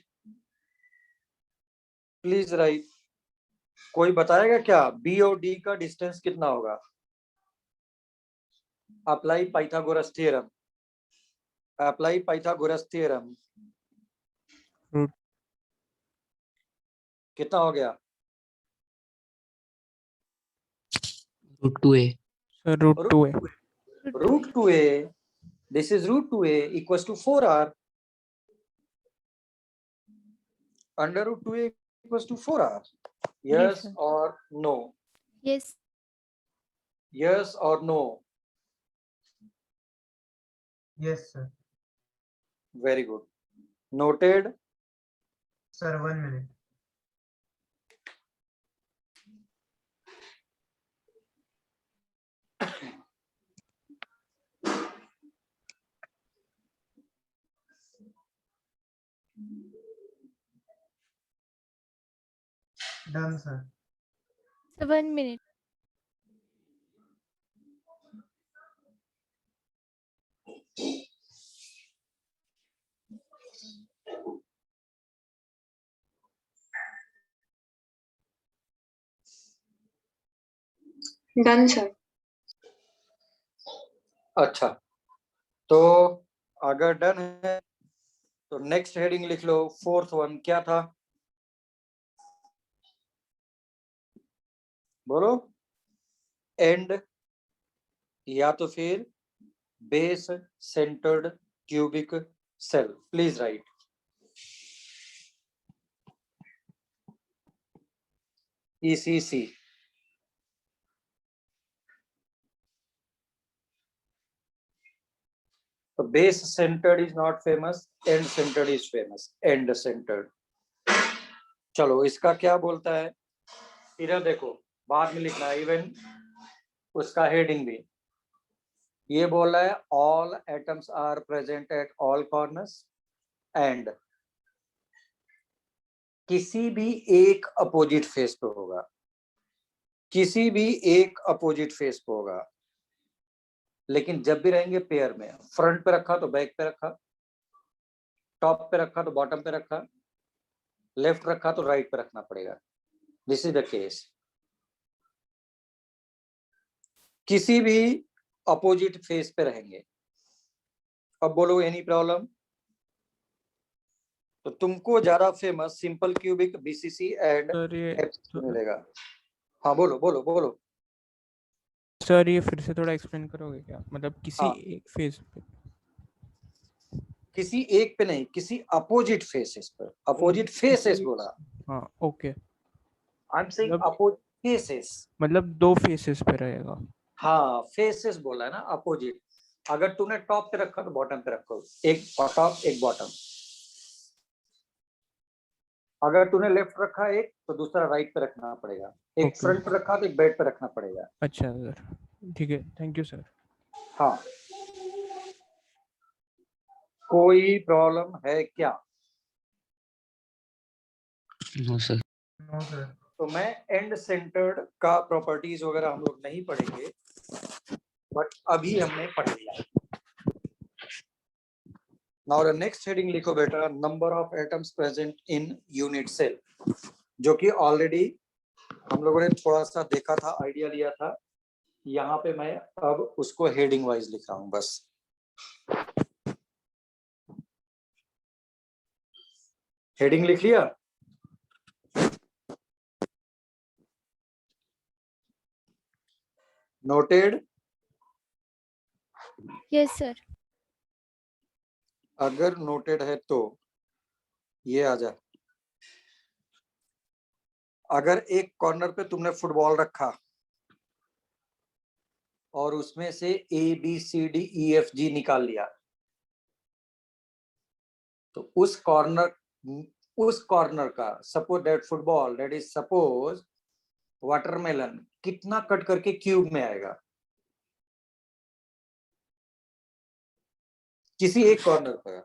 please right. कोई बताएगा क्या बी और डी का डिस्टेंस कितना होगा? Apply Pythagoras theorem, apply Pythagoras theorem. Root. कितना हो गया? Root 2a. Sir, root 2a. Root 2a. This is root 2a equals to 4r. Under root 2a equals to 4r. Yes sir. or no? Yes. Yes or no? Yes, sir. Very good. Noted. Sir, 1 minute. Done, sir. 1 minute. Done, sir. अच्छा, तो अगर done है तो next heading लिख लो। Fourth one क्या था? बोलो। And या तो फिर base centred cubic cell. Please write. ECC। तो base centred is not famous, end centred is famous. End centred. चलो इसका क्या बोलता है इधर देखो, बाद में लिखना इवन उसका हेडिंग भी। ये बोल रहा है all atoms are present at all corners and किसी भी एक अपोजिट फेस पे होगा। किसी भी एक अपोजिट फेस पे होगा, लेकिन जब भी रहेंगे पेयर में। फ्रंट पे रखा तो बैक पे रखा, टॉप पे रखा तो बॉटम पे रखा, लेफ्ट रखा तो राइट पे रखना पड़ेगा। This is the case. किसी भी अपोजिट फेस पे रहेंगे। अब बोलो एनी प्रॉब्लम? तो तुमको ज्यादा famous simple cubic BCC and sir ये मिलेगा। हाँ बोलो बोलो बोलो। सर ये फिर से थोड़ा एक्सप्लेन करोगे क्या? मतलब किसी हाँ। एक फेज पे। किसी एक पे नहीं, किसी अपोजिट फेसेस पर। अपोजिट फेसेस बोला। हाँ ओके। आई एम सेइंग मतलब- अपोजिट फेसेस। मतलब दो फेसेस पे रहेगा। हाँ फेसेस बोला है ना, अपोजिट। अगर तूने टॉप पे रखा तो बॉटम पे रखो, एक टॉप एक बॉटम। अगर तूने लेफ्ट रखा एक तो दूसरा राइट पे रखना पड़ेगा। एक Okay. फ्रंट पे रखा तो एक बैक पे रखना पड़ेगा। अच्छा सर, ठीक है, थैंक यू सर। हाँ, कोई प्रॉब्लम है क्या? No, sir. No, sir. तो मैं एंड सेंटर्ड का प्रॉपर्टीज वगैरह हम लोग नहीं पढ़ेंगे, बट अभी हमने पढ़ लिया। नाउ द नेक्स्ट हेडिंग लिखो बेटा, number of atoms present in unit cell, जो कि ऑलरेडी हम लोगों ने थोड़ा सा देखा था, आइडिया लिया था। यहाँ पे मैं अब उसको हेडिंग वाइज लिख रहा हूं बस। हेडिंग लिख लिया? नोटेड? Yes, sir. अगर नोटेड है तो ये आ जा। अगर एक कॉर्नर पे तुमने फुटबॉल रखा और उसमें से ABCDEFG निकाल लिया, तो उस कॉर्नर का suppose that football, that is suppose watermelon, कितना कट करके क्यूब में आएगा? किसी एक कॉर्नर पर।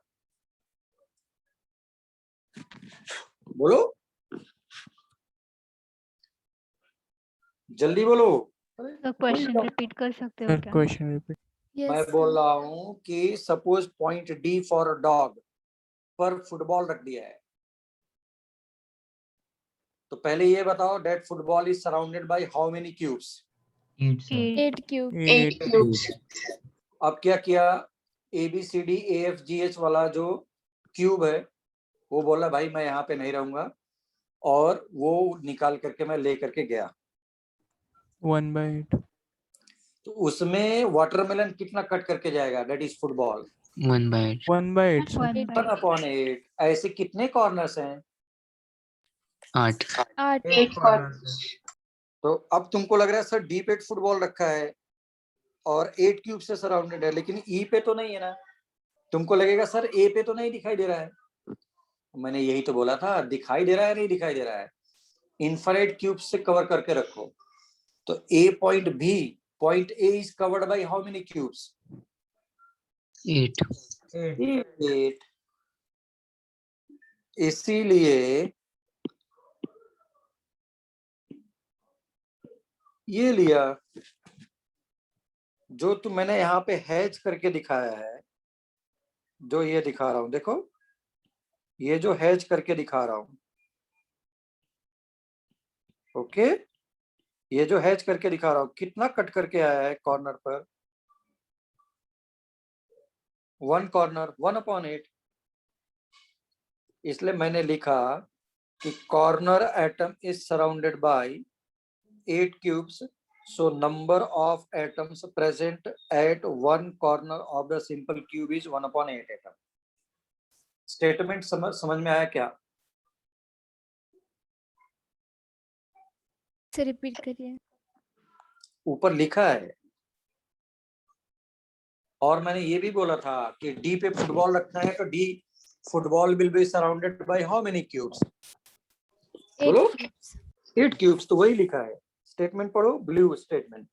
बोलो जल्दी बोलो। क्वेश्चन रिपीट कर सकते हो सर क्या? Question repeat. Yes, मैं sir. बोल रहा हूं कि suppose point D for dog पर फुटबॉल रख दिया है, तो पहले ये बताओ that football is surrounded by how many cubes? 8, sir. 8 cube. 8 cubes. अब क्या किया, ABCDEFGH वाला जो क्यूब है वो बोला भाई मैं यहाँ पे नहीं रहूंगा, और वो निकाल करके मैं ले करके गया। 1/8। तो उसमें वाटरमेलन कितना कट करके जाएगा? That is football 1 by 8. 1 by 8, sir. 1 by 1/8। ऐसे कितने कॉर्नर्स हैं? 8. 8 8 कॉर्नर्स है। तो अब तुमको लग रहा है सर डी पे फुटबॉल रखा है और 8 क्यूब से सराउंडेड है, लेकिन ई पे तो नहीं है ना। तुमको लगेगा सर ए पे तो नहीं दिखाई दे रहा है। मैंने यही तो बोला था, दिखाई दे रहा है नहीं दिखाई दे रहा है, इंफ्रारेड क्यूब से कवर करके रखो। तो A point B, point A is covered by how many cubes? 8. 8 8। इसीलिए ये लिया जो तुम मैंने यहाँ पे हैच करके दिखाया है, जो ये दिखा रहा हूं, देखो ये जो हैच करके दिखा रहा हूं, ओके, ये जो हैच करके दिखा रहा हूं कितना कट करके आया है कॉर्नर पर? 1 कॉर्नर 1/8। इसलिए मैंने लिखा कि corner atom is surrounded by 8 cubes, so number of atoms present at one corner of the simple cube is 1/8 atom। Statement समझ में आया क्या? से रिपीट करिए। ऊपर लिखा है। और मैंने ये भी बोला था कि डी पे फुटबॉल रखना है तो D football will be surrounded by how many cubes? 8 बोलो। cubes। 8 क्यूब्स, तो वही लिखा है। स्टेटमेंट पढ़ो, blue statement.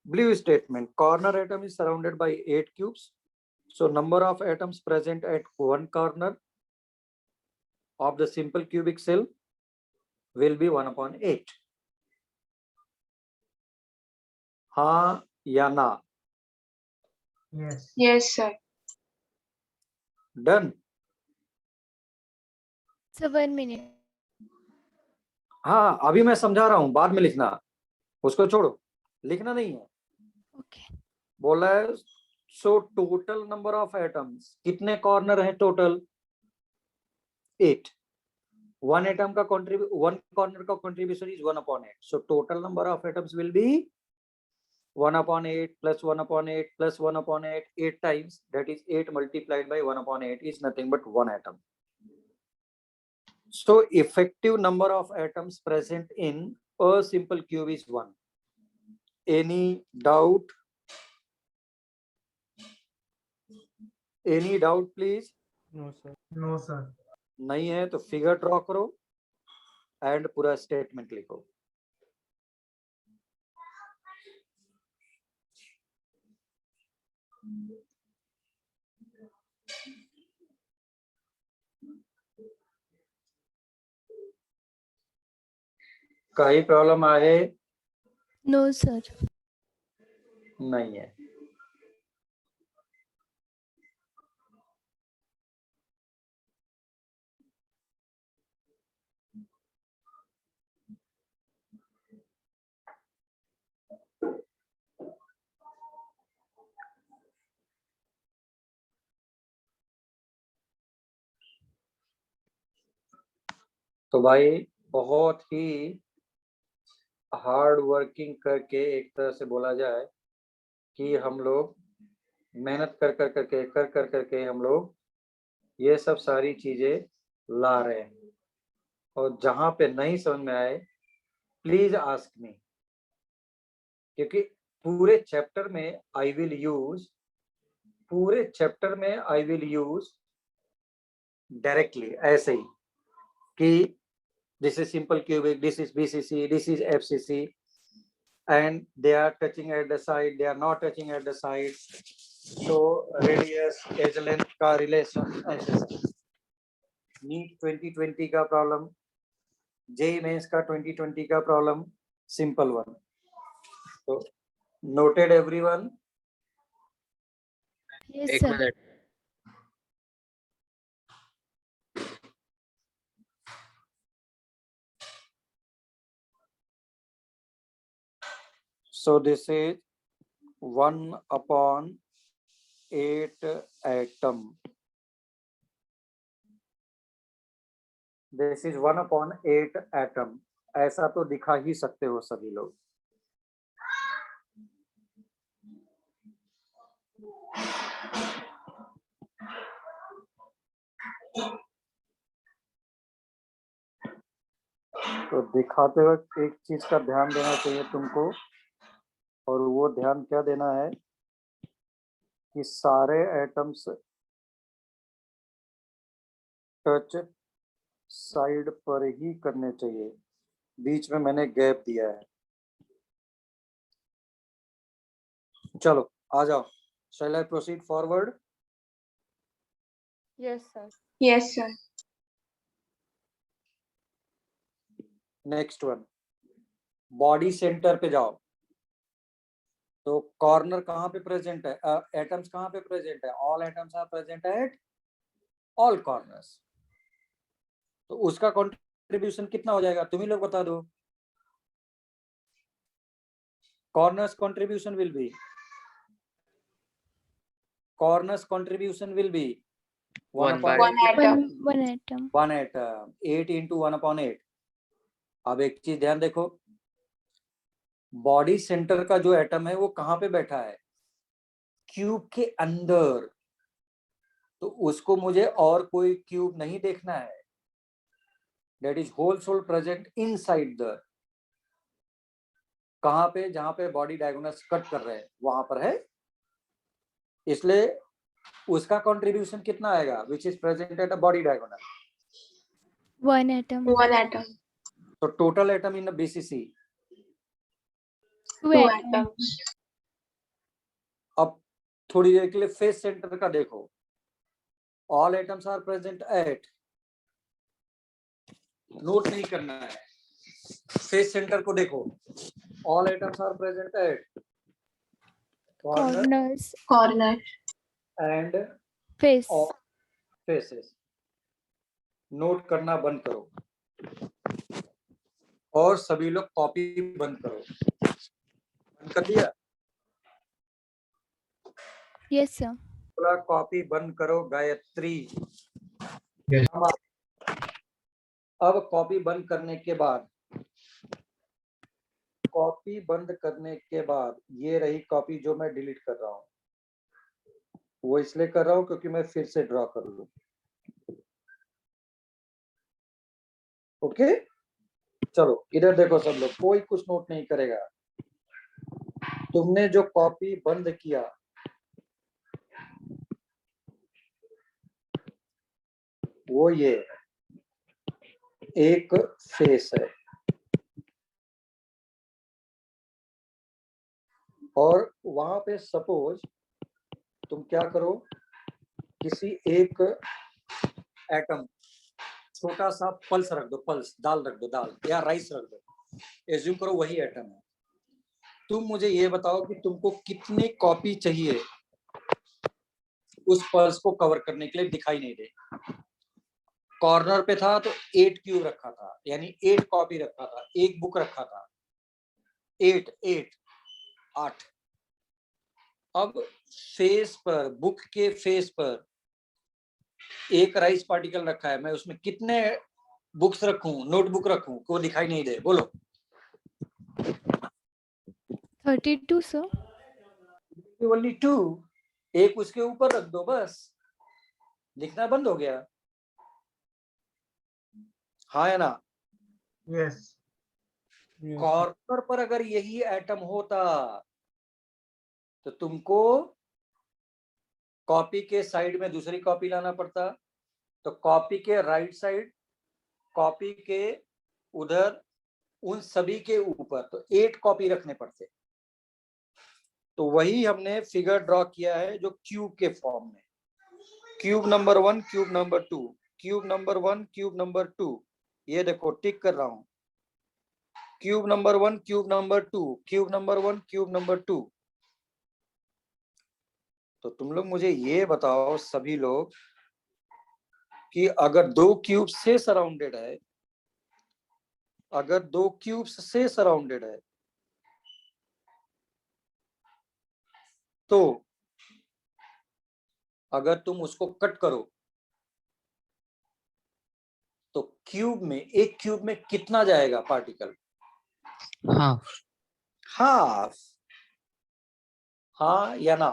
Blue statement, corner atom is surrounded by 8 cubes, so number of atoms present at one corner of the simple cubic cell will be 1/8। हाँ या ना? Yes Yes, sir. Done? Sir 1 minute। हाँ अभी मैं समझा रहा हूँ, बाद में लिखना, उसको छोड़ो, लिखना नहीं है। ओके। बोला है so total number of atoms, कितने कॉर्नर है टोटल? 8। वन एटम का वन कॉर्नर का contribution is 1/8, so total number of atoms will be 1/8 plus 1/8 plus 1/8, 8 times, that is 8 multiplied by 1/8 is nothing but 1 atom. So effective number of atoms present in a simple cube is 1. Any doubt? Any doubt please? No, sir. No sir. नहीं है तो figure draw करो and पूरा statement लिखो। काही problem आहे? No sir. नहीं है। तो भाई बहुत ही हार्ड वर्किंग करके, एक तरह से बोला जाए कि हम लोग मेहनत कर करके हम लोग ये सब सारी चीजें ला रहे हैं। और जहां पे नहीं समझ में आए प्लीज आस्क मी, क्योंकि पूरे चैप्टर में आई विल यूज डायरेक्टली ऐसे ही कि this is simple cubic, this is BCC, this is FCC, and they are touching at the side, they are not touching at the side, so radius edge length का relation ऐसे सब। NEET 2020 का problem, JEE mains का 2020 का problem, simple one. तो noted everyone? Yes एक sir. Minute. So this is 1/8 atom. This is 1/8 atom. ऐसा तो दिखा ही सकते हो सभी लोग। तो दिखाते वक्त एक चीज का ध्यान देना चाहिए तुमको, और वो ध्यान क्या देना है कि सारे एटम्स टच साइड पर ही करने चाहिए, बीच में मैंने गैप दिया है। चलो आ जाओ, shall I proceed forward? Yes, sir. Yes, sir. Next one, body centre पे जाओ। तो कॉर्नर कहाँ पे प्रेजेंट है, एटम्स कहाँ पे प्रेजेंट है? All atoms are present at all corners. तो उसका कंट्रीब्यूशन कितना हो जाएगा, तुम ही लोग बता दो। Corners contribution will be, corners contribution will be 1 upon by 1 atom. One atom. 1 atom, 8 into 1 upon 8। अब एक चीज ध्यान देखो, बॉडी सेंटर का जो एटम है वो कहाँ पे बैठा है? क्यूब के अंदर। तो उसको मुझे और कोई क्यूब नहीं देखना है, that is whole sole present inside the, कहाँ पे? जहां पे बॉडी डायगोनल्स कट कर रहे हैं वहां पर है, इसलिए उसका कंट्रीब्यूशन कितना आएगा? Which is present at a body diagonal? One atom. 1 atom. तो total atom in BCC, 2 2 atom. atoms. अब थोड़ी देर के लिए फेस सेंटर का देखो, all atoms are present at, note नहीं करना है, फेस सेंटर को देखो, all atoms are present at corner Corners. Corner. And Face. Faces. Note करना बंद करो और सभी लोग कॉपी बंद करो। बंद कर दिया? Yes, sir. पूरा कॉपी बंद करो गायत्री। Yes. अब कॉपी बंद करने के बाद, कॉपी बंद करने के बाद ये रही कॉपी जो मैं डिलीट कर रहा हूँ, वो इसलिए कर रहा हूँ क्योंकि मैं फिर से ड्रॉ कर लूँ। ओके, चलो इधर देखो सब लोग, कोई कुछ नोट नहीं करेगा। तुमने जो कॉपी बंद किया वो ये एक फेस है, और वहां पे सपोज तुम क्या करो, किसी एक एटम, छोटा सा पल्स रख दो, पल्स दाल रख दो, दाल या राइस रख दो, एज्यूम करो वही एटम है। तुम मुझे ये बताओ कि तुमको कितनी कॉपी चाहिए उस पल्स को कवर करने के लिए, दिखाई नहीं दे। कॉर्नर पे था तो 8 क्यूब रखा था, यानी 8 कॉपी रखा था, एक बुक रखा था, 8। अब फेस पर, बुक के फेस पर एक राइस पार्टिकल रखा है, मैं उसमें कितने बुक्स रखूं, नोटबुक रखूं को दिखाई नहीं दे? बोलो। 32, sir. ओनली 2, एक उसके ऊपर रख दो, बस दिखना बंद हो गया। हाँ या ना? Yes. कॉर्नर पर अगर यही एटम होता तो तुमको कॉपी के साइड में दूसरी कॉपी लाना पड़ता, तो कॉपी के राइट साइड, कॉपी के उधर, उन सभी के ऊपर तो 8 कॉपी रखने पड़ते। तो वही हमने फिगर ड्रॉ किया है जो क्यूब के फॉर्म में, cube number 1, cube number 2, cube number 1, cube number 2, ये देखो टिक कर रहा हूं, cube number 1, cube number 2, cube number 1, cube number 2। तो तुम लोग मुझे ये बताओ सभी लोग कि अगर 2 क्यूब से सराउंडेड है, अगर 2 क्यूब्स से सराउंडेड है, तो अगर तुम उसको कट करो तो क्यूब में, एक क्यूब में कितना जाएगा पार्टिकल? half, half. हाँ या ना?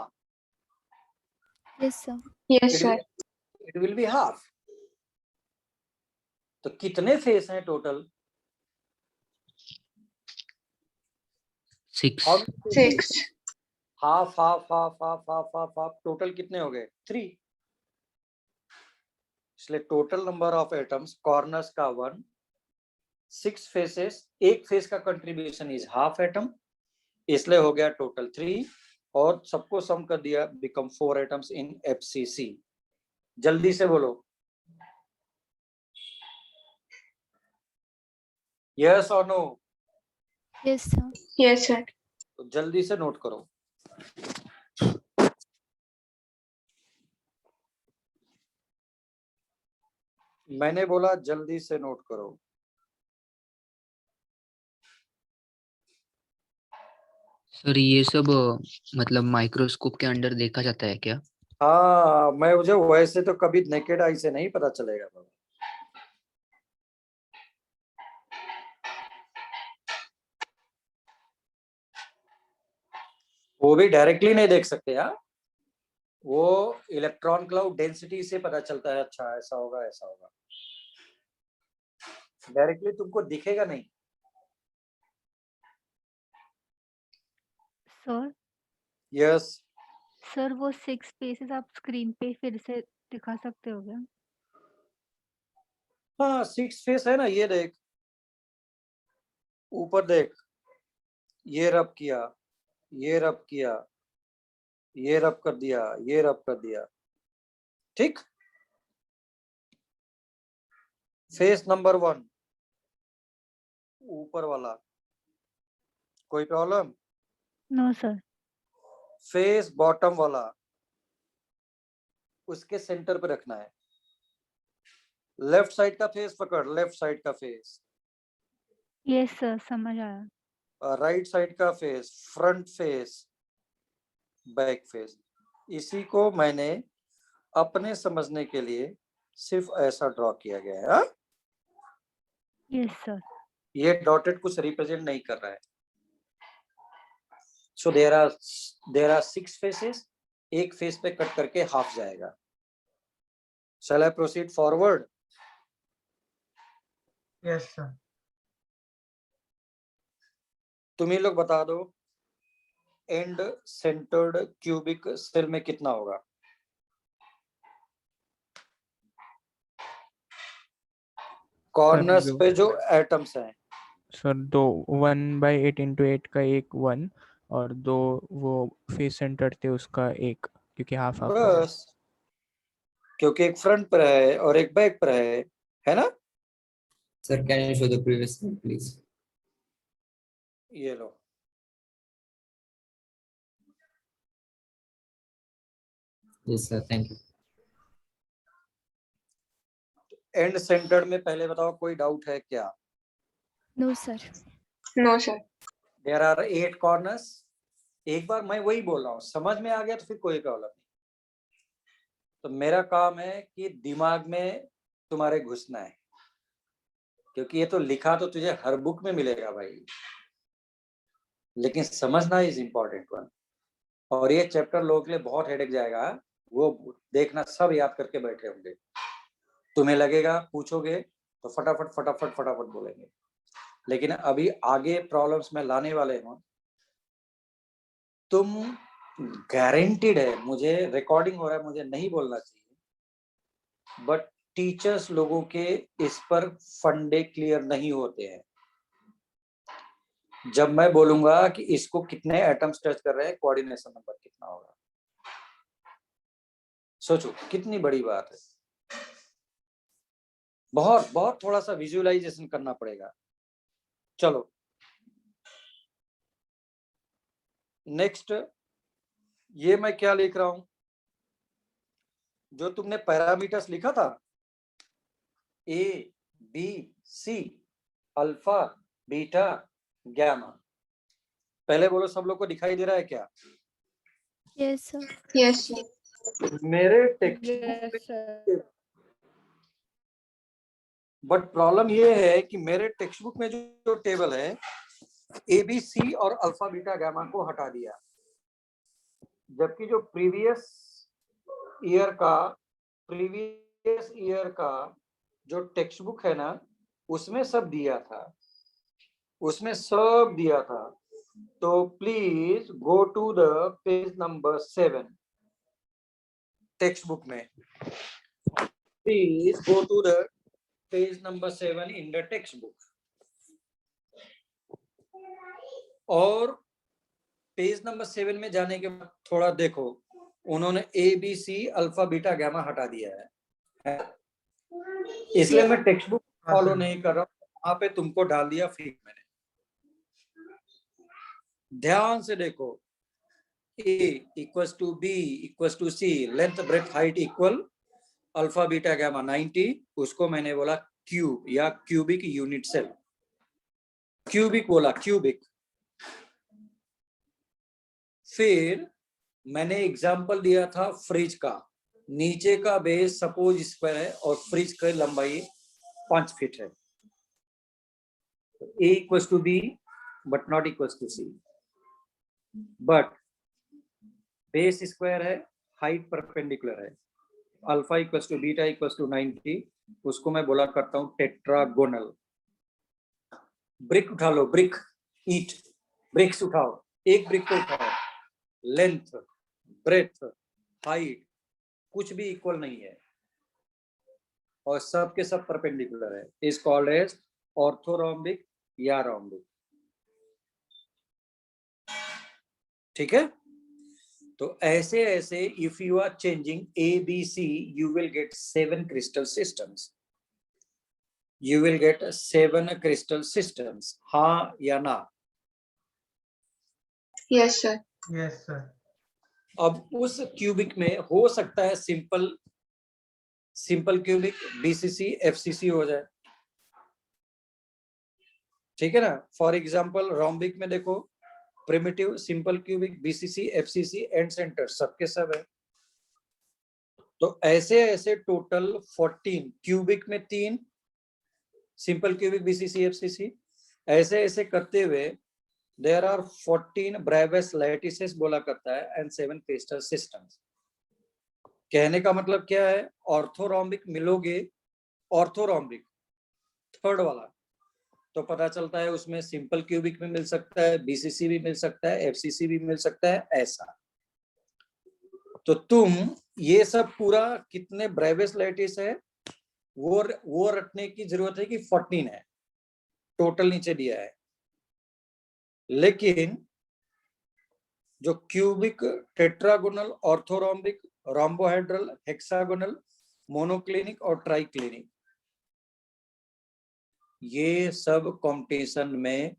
Yes, sir. Yes, sir. It will be half. तो कितने फेस हैं total? 6. How many faces? 6. Half half half half half half half, total कितने हो गए? 3। इसलिए total number of atoms corners का 1, 6 फेसेस, एक फेस का कंट्रीब्यूशन इज हाफ एटम, इसलिए हो गया टोटल 3, और सबको सम कर दिया, बिकम 4 एटम्स इन FCC। जल्दी से बोलो यस और no. Yes, sir. Yes, sir. तो जल्दी से नोट करो। मैंने बोला जल्दी से नोट करो। सर ये सब मतलब माइक्रोस्कोप के अंडर देखा जाता है क्या? हाँ, मैं मुझे वैसे तो कभी नेकेड आई से नहीं पता चलेगा बाबा। वो भी डायरेक्टली नहीं देख सकते यार, वो इलेक्ट्रॉन क्लाउड डेंसिटी से पता चलता है। अच्छा ऐसा होगा ऐसा होगा, डायरेक्टली तुमको दिखेगा नहीं। सर यस सर वो 6 पेजेस आप स्क्रीन पे फिर से दिखा सकते हो क्या? हाँ 6 फेस है ना, ये देख ऊपर देख, ये रब किया, ये रब किया, ये रब कर दिया, ये रब कर दिया, ठीक। फेस नंबर 1 ऊपर वाला, कोई problem? No sir. Face bottom वाला, उसके सेंटर पे रखना है। लेफ्ट साइड का फेस पकड़, लेफ्ट साइड का फेस। यस सर, समझ आया। राइट साइड का face, front face, back face. इसी को मैंने अपने समझने के लिए सिर्फ ऐसा ड्रॉ किया गया है। हाँ? Yes sir. ये डॉटेड कुछ रिप्रेजेंट नहीं कर रहा है। सो देयर आर 6 फेसेस, एक फेस पे कट करके हाफ जाएगा। Shall I proceed forward? Yes, sir. तुम ही लोग बता दो, एंड सेंटर्ड क्यूबिक सेल में कितना होगा? कॉर्नर्स पे जो एटम्स हैं सर 2 1/8 into 8 का एक 1 और 2 वो फेस सेंटर थे उसका एक, क्योंकि हाफ हाफ बस, क्योंकि एक फ्रंट पर है और एक बैक पर है ना? Sir, can you show the previous slide, please? ये लो, Yes, sir. Thank you. And centred में पहले बताओ, कोई डाउट है क्या? No, sir. No, sir. There are 8 corners. एक बार मैं वही बोल रहा हूँ, समझ में आ गया तो फिर कोई प्रॉब्लम नहीं। तो मेरा काम है कि दिमाग में तुम्हारे घुसना है, क्योंकि ये तो लिखा तो तुझे हर बुक में मिलेगा भाई, लेकिन समझना इज इम्पोर्टेंट वन। और ये चैप्टर लोगों के लिए बहुत हेडेक जाएगा, वो देखना सब याद करके बैठे होंगे। तुम्हें लगेगा पूछोगे तो फटाफट फटाफट फटाफट बोलेंगे, लेकिन अभी आगे प्रॉब्लम्स में लाने वाले हूँ। तुम गारंटीड है, मुझे रिकॉर्डिंग हो रहा है, मुझे नहीं बोलना चाहिए, बट टीचर्स लोगों के इस पर फंडे क्लियर नहीं होते हैं। जब मैं बोलूंगा कि इसको कितने एटम्स टच कर रहे हैं, कोऑर्डिनेशन नंबर कितना होगा, सोचो कितनी बड़ी बात है। बहुत बहुत थोड़ा सा विजुअलाइजेशन करना पड़ेगा। चलो नेक्स्ट, ये मैं क्या लिख रहा हूं, जो तुमने पैरामीटर्स लिखा था A, B, C, alpha, beta, gamma, पहले बोलो सब लोग को दिखाई दे रहा है क्या? Yes, sir. Yes, sir. मेरे टेक्स्ट बट प्रॉब्लम ये है कि मेरे टेक्स्ट बुक में जो टेबल है, ए बी सी और अल्फा बीटा गामा को हटा दिया, जबकि जो प्रीवियस ईयर का प्रीवियस ईयर का जो टेक्स्ट बुक है ना, उसमें सब दिया था, उसमें सब दिया था। तो please go to the page number 7 text book में, please go to the page number 7 in the text book. और पेज नंबर 7 में जाने के बाद थोड़ा देखो, उन्होंने ABC अल्फा बीटा गामा हटा दिया है, इसलिए मैं टेक्स्ट बुक फॉलो नहीं कर रहा हूँ, वहां पे तुमको डाल दिया फ्री मैंने। ध्यान से देखो, A equals to B equals to C, length breadth height equal alpha beta gamma 90, उसको मैंने बोला क्यूब या क्यूबिक यूनिट सेल, क्यूबिक बोला, क्यूबिक। फिर मैंने एग्जांपल दिया था फ्रिज का, नीचे का बेस सपोज स्क्वायर है और फ्रिज की लंबाई 5 फीट है। A equals to B but not equals to C, but base square है, हाइट परपेंडिकुलर है, alpha equals to beta equals to 90, उसको मैं बोला करता हूं टेट्रागोनल। ब्रिक उठा लो, ब्रिक, ईट, ब्रिक्स उठाओ, एक ब्रिक को उठाओ, लेंथ ब्रेथ हाइट कुछ भी इक्वल नहीं है और सब के सब परपेंडिकुलर है, इज कॉल्ड एज ऑर्थोरोम्बिक या रोम्बिक। ठीक है, तो ऐसे ऐसे if you are changing ABC you will get 7 crystal systems, you will get 7 crystal systems, हाँ या ना? Yes, sir. Yes, sir. अब उस क्यूबिक में हो सकता है सिंपल क्यूबिक BCC FCC हो जाए, ठीक है ना। फॉर एग्जांपल रोम्बिक में देखो, primitive, simple cubic, BCC FCC and centre, सबके सब है। तो ऐसे ऐसे टोटल 14, क्यूबिक में 3, सिंपल क्यूबिक BCC FCC, ऐसे ऐसे करते हुए देयर आर 14 ब्रेवियस लैटिसेस बोला करता है एंड 7 क्रिस्टल सिस्टम्स। कहने का मतलब क्या है, ऑर्थोरोम्बिक मिलोगे, ऑर्थोरोम्बिक थर्ड वाला, तो पता चलता है उसमें सिंपल क्यूबिक में मिल सकता है, BCC भी मिल सकता है, FCC भी मिल सकता है, ऐसा। तो तुम ये सब पूरा कितने ब्रेवियस लैटिस है वो रटने की जरूरत है कि 14 है, टोटल नीचे दिया है। लेकिन जो cubic, tetragonal, orthorhombic, rhombohedral, hexagonal, monoclinic और ट्राइक्लिनिक, ये सब कॉम्पिटिशन में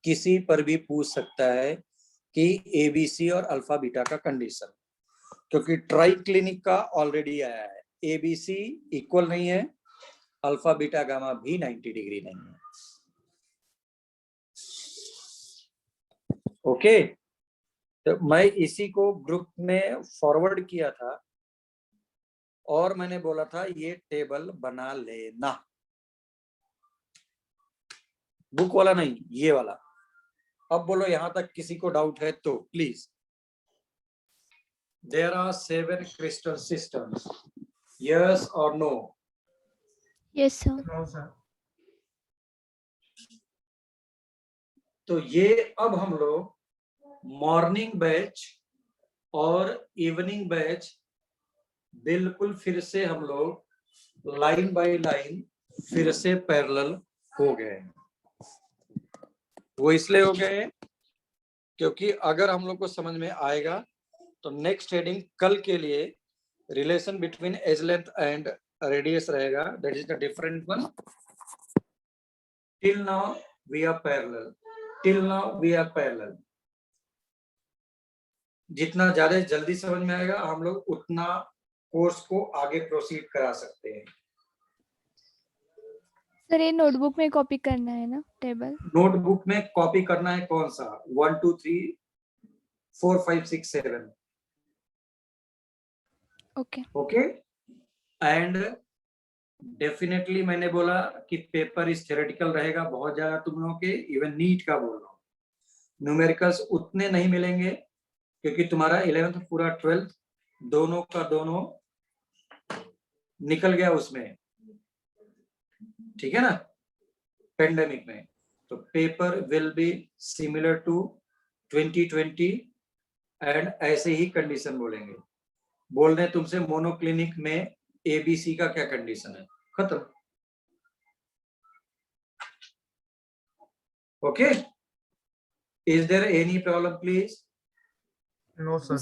किसी पर भी पूछ सकता है कि ABC और अल्फा बीटा का कंडीशन, क्योंकि ट्राइक्लिनिक का ऑलरेडी आया है, ABC इक्वल नहीं है, अल्फा बीटा गामा भी 90 डिग्री नहीं है। ओके, तो मैं इसी को ग्रुप में फॉरवर्ड किया था और मैंने बोला था ये टेबल बना लेना, बुक वाला नहीं, ये वाला। अब बोलो यहां तक किसी को डाउट है तो please. There are 7 crystal systems, yes और no? Yes, sir. No, sir. तो ये अब हम लोग मॉर्निंग बैच और इवनिंग बैच बिल्कुल फिर से हम लोग लाइन बाय लाइन फिर से पैरेलल हो गए। वो इसलिए हो गए क्योंकि अगर हम लोग को समझ में आएगा तो नेक्स्ट हेडिंग कल के लिए relation between edge length and radius रहेगा, that is the different one. Till now we are parallel, till now we are parallel. जितना ज्यादा जल्दी समझ में आएगा हम लोग उतना कोर्स को आगे प्रोसीड करा सकते हैं। सर ये नोटबुक में कॉपी करना है ना टेबल? नोटबुक में कॉपी करना है कौन सा? 1 2 3 4 5 6 7। ओके ओके, एंड डेफिनेटली मैंने बोला कि पेपर इस थ्योरेटिकल रहेगा बहुत ज्यादा तुम लोगों के, इवन नीट का बोल रहा हूँ। न्यूमेरिकल्स उतने नहीं मिलेंगे क्योंकि तुम्हारा 11th पूरा 12th दोनों का दोनों निकल गया उसमें, ठीक है ना, पेंडेमिक में। तो paper will be similar to 2020 and ऐसे ही कंडीशन बोलेंगे। बोल रहे तुमसे मोनोक्लिनिक में एबीसी का क्या कंडीशन है, खत्म। Okay, is there any problem please? No, sir.